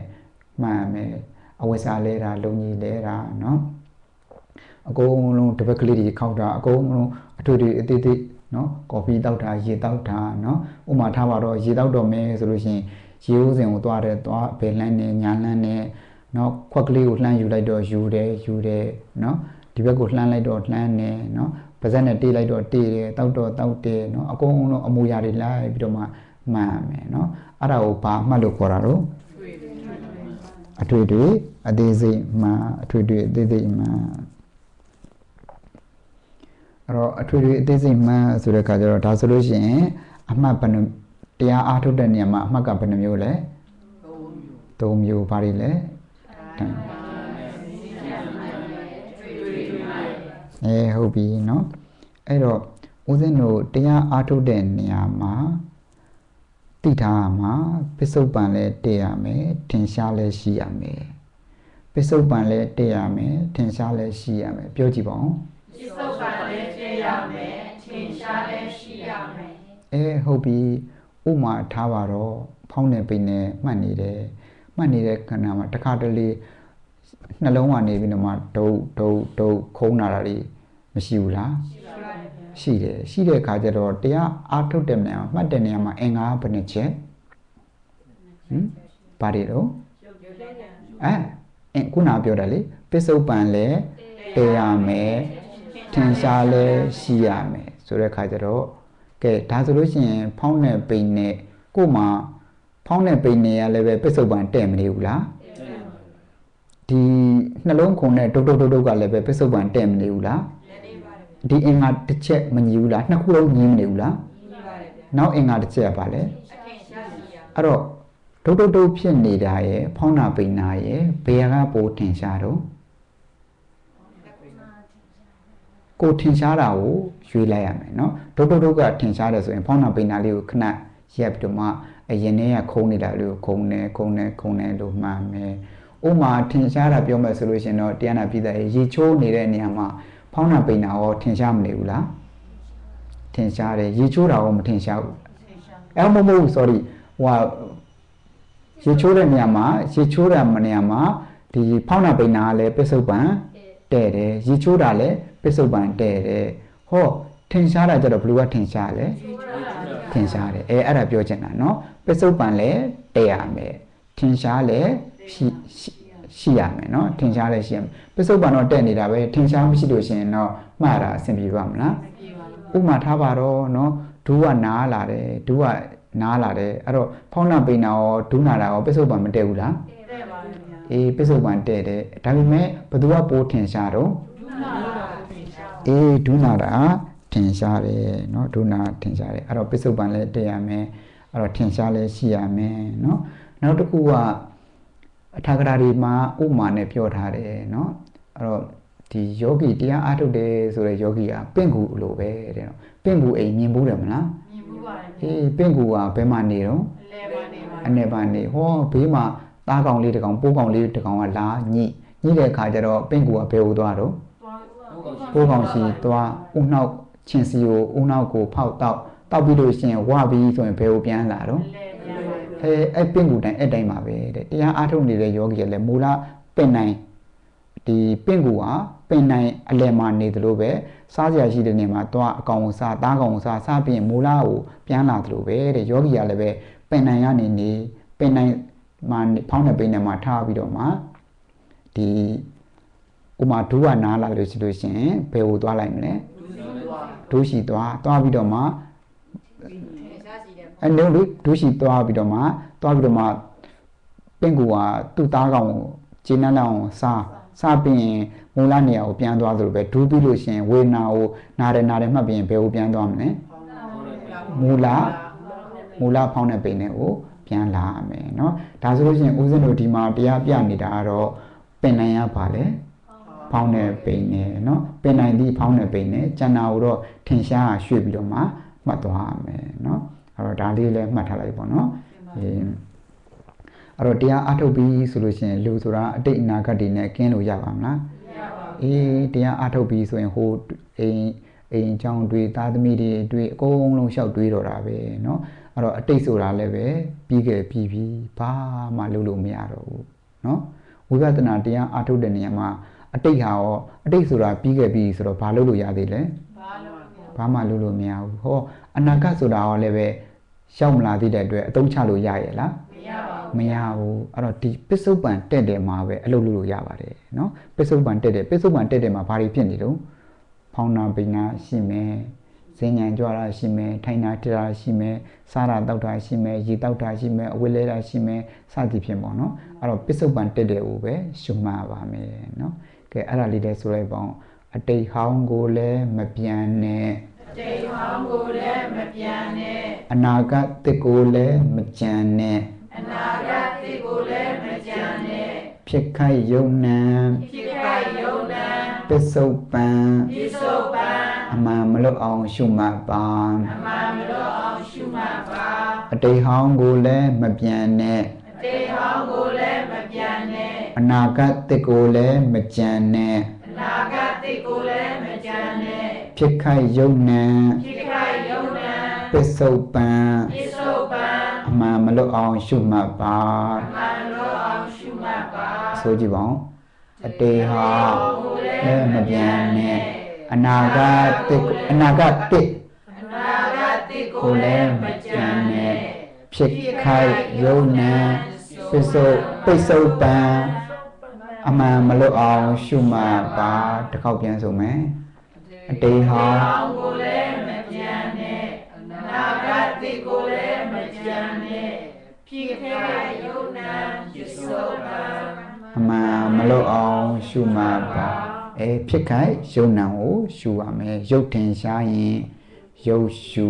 မှန်မယ်အဝိစာလဲတာလုံကြီးလဲတာနော်အကုန်လုံးတပတ်ကလေးတွေခောက်တာအကုန်လုံးအထွေထွေအသေးသေးနော်ကော်ဖီတောက်တာရေတောက်တာနော်ဥမာထားပါတော့ရေတောက်တော့မယ်ဆိုလို့ရှိရင်ရေဦးစင်ကိုသွားဘယ်လန်းနဲ့ညာလန်းနဲ့နော်ခွက်ကလေးကိုလှမ်းယူလိုက်တော့ယူတယ်နော်ဒီဘက်ကိုလှမ်းလိုက်တော့လှမ်းတယ်နော်ဘ ပါဇက်နဲ့တေးလိုက်တော့တေးတယ်တောက်တော့တောက်တယ်နော်အကုန်လုံးအမူအရာတွေလိုက်ပြီးတော့မှမှန်မယ်နော်အဲ့ဒါကိုဘာမှတ်လို့ခေါ်တာတော့အထွေထွေအသေးစိတ်မှအထွေထွေအသေးစိတ်မှအဲ့တော့အထွေထွေအသေးစိတ်မှဆိုတဲ့အခါကျတော့ဒါဆိုလို့ရှိရင်အမှတ်ဘယ်နှတရားအားထုတ်တဲ့နေရာမှာအမှတ်ကဘယ်နှမျိုးလဲ၃မျိုးဘာတွေလဲဟုတ်ပြီနော်အဲ့တော့ဦးဇင်းတို့တရားအားထုတ်တဲ့နေရာမှာသိထားမှာပစ္စုပန်လည်းတည်ရမယ်ထင်ရှားလည်းရှိရမယ်ပစ္စုပန်လည်းတည်ရမယ်ထင်ရှားလည်းရှိရမယ်ပြောကြည့်ပါဦးပစ္စုပန်လည်းတည်ရမယ်ထင်ရှားလည်းရှိရမယ်ဟုတ်ပြီဥမာထားပါတော့ဖောင်းနေပိနေမှတ်နေတယ်မှတ်နေတဲ့ခဏမှာတစ်ခါတလေနှလုံးကနေပြီးတော့မှဒုတ်ခုံးလာတာတွေမရှိဘူးလားရှိတယ်ရှိတဲ့အခါကျတော့တရားအားထုတ်တဲ့နေရာမှာမှတ်တဲ့နေရာမှာအင်္ဂါဘယ်နှချက်ဘာတွေတော့ခုနပြောတာလေပစ္စုပန်လည်းတည်ရမယ်ထင်ရှားလည်းရှိရမယ်ဆိုတဲ့အခါကျတော့ကဲဒါဆိုလို့ရှိရင်ဖောင်းတဲ့ပိန်နဲ့ကို့မှာဖောင်းတဲ့ပိန်နဲ့ရလည်းပဲပစ္စုပန်တဲ့မနေဘူးလားဒီနှလုံးခုန်နဲ့ဒုတ်ကလည်းပဲပစ္စုပန်တဲ့မနေဘူးလားဒီအင်္ဂါတစ်ချက်မညီဘူးလားနှစ်ခုလုံးညီမနေဘူးလားနောက်အင်္ဂါတစ်ချက်ကပါလေအဲ့တော့ဒုတ်ဖြစ်နေတာရဲ့ဖောင်းနာပိန်နာရဲ့ဘယ်ကပိုထင်ရှားတော့ကိုထင်ရှားတာကိုရွေးလိုက်ရမယ်နော်ဒုတ်ကထင်ရှားတယ်ဆိုရင်ဖောင်းနာပိန်နာလေးကိုခဏရက်ပြီးတော့မှအရင်တည်းကခုံးနေတာလေးကိုခုံနေလို့မှန်မယ်ဥမာထင်ရှားတာပြောမယ်ဆိုလို့ရှိရင်တော့တရားနာပြည်သားရေချိုးနေတဲ့နေရာမှာဖောင်းနာပိန်နာရောထင်ရှားမနေဘူးလားထင်ရှားတယ်ရေချိုးတာရောမထင်ရှားဘူးမဟုတ် sorry ဟိုရေချိုးတဲ့နေရာမှာရေချိုးတဲ့နေရာမှာဒီဖောင်းနာပိန်နာကလည်းပစ္စုပန်တဲ့တယ်ရေချိုးတာလည်းပစ္စုပန်တဲ့တယ်ဟောထင်ရှားတာကြတော့ဘယ်လိုကထင်ရှားလဲထင်ရှားတယ်အဲ့ဒါပြောချင်တာနော်ပစ္စုပန်လည်းတဲ့ရမယ်ထင်ရှားလည်းရှိရမယ်နော်ထင်ရှားလည်းရှိရမယ်ပစ္စုပန်တော့တဲ့နေတာပဲထင်ရှားမရှိလို့ရှိရင်တော့မှားတာအဆင်ပြေပါမလားဥပမာထားပါတော့နော်ဒူးကနားလာတယ်အဲ့တော့ဖောင်းနာပိန်နာရောဒူးနာတာရောပစ္စုပန်မတည့်ဘူးလားတဲ့ပါဘူးပစ္စုပန်တဲ့တယ်ဒါပေမဲ့ဘသူကပိုးထင်ရှားတော့ဒူးနာတာထင်ရှားတယ်နော်ဒူးနာထင်ရှားတယ်အဲ့တော့ပစ္စုပန်လည်းတည့်ရမယ်အဲ့တော့ထင်ရှားလည်းရှိရမယ်နော်နောက်တစ်ခုကအထာဂရတွေမှာဥမာနဲ့ပြောထားတယ်နော်အဲ့တော့ဒီယောဂီတရားအားထုတ်တယ်ဆိုတဲ့ယောဂီကပင့်ကူလိုပဲတဲ့နော်ပင့်ကူအိမ်မြင်ဘူးတယ်မလားမြင်ဘူးပါတယ်ပင့်ကူကဘယ်မှာနေတော့အလဲပါနေဟောဘေးမှာသားကောင်လေးတစ်ကောင်ပိုးကောင်လေးတစ်ကောင်ကလာညှိတဲ့အခါကျတော့ပင့်ကူကဘယ်ဟိုသွားတော့ပိုးကောင်ရှိသွားဥနှောက်ချင်းစီကိုဥနှောက်ကိုဖောက်တောက်ပြီးလို့ရှိရင်ဝပြီးဆိုရင်ဘယ်ဟိုပြန်လာတော့အဲ့ပင့်ကူတိုင်းအဲ့တိုင်းပါပဲတဲ့တရားအားထုတ်နေတဲ့ယောဂီကလည်းမူလပင့်နိုင်ဒီပင့်ကူကပင့်နိုင်အလယ်မှာနေသလိုပဲစားစရာရှိတဲ့နေရာမှာသွားအကောင်ကိုစားသားကောင်ကိုစားပြီးရင်မူလကိုပြန်လာသလိုပဲတဲ့ယောဂီကလည်းပဲပင့်နိုင်ကနေနေပင့်နိုင်မှာဖောင်းတဲ့ပိန်နဲ့မှာထားပြီးတော့မှဒီဥမာဒူးကနားလာလို့ရှိလို့ရှင်ဘယ်ကိုသွားလိုက်မလဲဒူးရှိသွားပြီးတော့မှအဲ့လိုဒူးရှိသွားပြီးတော့မှပင့်ကူကသူ့သားကောင်ကိုဂျင်းနှလောင်းစားပြီးရင်မူလနေရာကိုပြန်သွားသလိုပဲဒူးပြီးလို့ရှင်ဝေနာကိုနားတယ်မှတ်ပြီးရင်ဘယ်ကိုပြန်သွားမလဲမူလဖောင်းတဲ့ပိန်နဲ့ကိုပြန်လာမယ်เนาะဒါဆိုလို့ရှိရင်ဦးဇင်းတို့ဒီမှာတရားပြနေတာကတော့ပင်နိုင်ရပါလေဖောင်းတဲ့ပိန်နဲ့เนาะပင်နိုင်သည့်ဖောင်းတဲ့ပိန်နဲ့ကျန်တာကိုတော့ထင်ရှားရွှေ့ပြီးတော့မှမှတ်သွားမယ်เนาะအဲ့တော့ဒါလေးလည်းမှတ်ထားလိုက်ပေါ့เนาะအဲ့တော့တရားအထုတ်ပြီးဆိုလို့ရှိရင်လူဆိုတာအတိတ်အနာဂတ်တွေနဲ့ကင်းလို့ရပါမလားမရပါဘူးတရားအထုတ်ပြီးဆိုရင်ဟိုအိမ်အကြောင်းတွေသားသမီးတွေအကုန်လုံးလျှောက်တွေးတော့တာပဲเนาะအဲ့တော့အတိတ်ဆိုတာလည်းပဲပြီးဘာမှလုပ်လို့မရတော့ဘူးเนาะဝိပဿနာတရားအထုတ်တဲ့နေရာမှာအတိတ်ဆိုတာပြီးဆိုတော့ဘာလုပ်လို့ရသေးလဲဘာမှလုပ်လို့မရဘူးဟောအနာဂတ်ဆိုတာရောလည်းပဲရောက်မလာသေးတဲ့အတွက်အသုံးချလို့ရရဲ့လားမရဘူးအဲ့တော့ဒီပစ္စုပန်တက်တယ်မှာပဲအလုပ်လုပ်လို့ရပါတယ်เนาะပစ္စုပန်တက်တယ်မှာဘာတွေဖြစ်နေတော့ဖ ဖောင်းနာပိနာရှိမယ်စဉ္ညာကြွတာရှိမယ်ထိုင်နာထတာရှိမယ်စားတာတောက်တာရှိမယ်ရေတောက်တာရှိမယ်အဝတ်လဲတာရှိမယ်စသည်ဖြင့်ပေါ့နော်အဲ့တော့ပစ္စုပန်တက်တဲ့ဦးပဲရှုမှတ်ပါမယ်နော်ကဲအဲ့ဒါလေးလည်းဆိုလိုက်ပါအောင်အတိတ်ဟောင်းကိုလည်းမပြန်နဲ့အတိတ်ဟောင်းကိုလည်းမပြန်နဲ့အနာဂတ်တစ်ကိုလည်းမကြံနဲ့အနာဂတ်တစ်ကိုလည်းမကြံနဲ့ဖြစ်ခိုက်ယုံနံဖြစ်ခိုက်ယုံနံပစ္စုပန်ပစ္စုပန်အမှန်မလွတ်အောင်ရှုမှတ်ပါအမှန်မလွတ်အောင်ရှုမှတ်ပါအတိတ်ဟောင်းကိုလည်းမပြန်နဲ့အတိတ်ဟောင်းကိုလည်းမပြန်နဲ့အနာဂတ်တစ်ကိုလည်းမကြံနဲ့အနာဂတ်တစ်ကိုလည်းမကြံနဲ့ဖြစ်ခိုက်ယုံနံဖြစ်ခိုက်ယုံနံပစ္စုပန်ပစ္စုပန်အမှန်မလွတ်အောင်ရှုမှတ်ပါအမှန်မလွတ်အောင်ရှုမှတ်ပါဆိုကြည့်ပါဦးအတေဟာလည်းမပြန်နဲ့အနာဂတ်တစ်ကိုလည်းမကြံနဲ့ဖြစ်ခိုက်ယုံနံပစ္စုပန်အမှန်မလွတ်အောင်ရှုမှတ်ပါတစ်ခေါက်ပြန်ဆိုမယ်အတေဟာကိုလည်းမပြန်နဲ့အနာဂတ်တစ်ကိုလည်းမကြံနဲ့ဖြစ်ခိုက်ယုံနံပစ္စုပန်အမှန်မလွတ်အောင်ရှုမှတ်ပါဖြစ်ခိုက်ယုံနံကိုရှုရမယ်ရုပ်ထင်ရှားရင်ရုပ်ရှု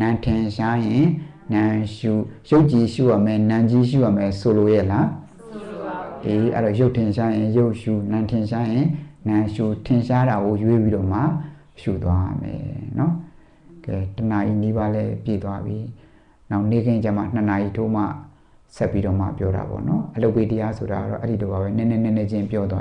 နာမ်ထင်ရှားရင်နာမ်ရှုရုပ်ကြည်ရှုရမယ်နာမ်ကြီးရှုရမယ်ဆိုလိုရဲ့လားဆိုလိုပါဘူးအဲ့တော့ရုပ်ထင်ရှားရင်ရုပ်ရှုနာမ်ထင်ရှားရင်နာမ်ရှုထင်ရှားတာကိုရွေးပြီးတော့မှရှုသွားမယ်เนาะကဲတနာရီနီးပါးလဲပြည့်သွားပြီနောက်နေ့ခင်းကျမှ2နာရီထိုးမှဆက်ပြီးတော့မှပြောတာပေါ့เนาะအလုပ်ပေးတရားဆိုတာကတော့အဲ့ဒီလိုပါပဲနည်းနည်းချင်းပြောသွား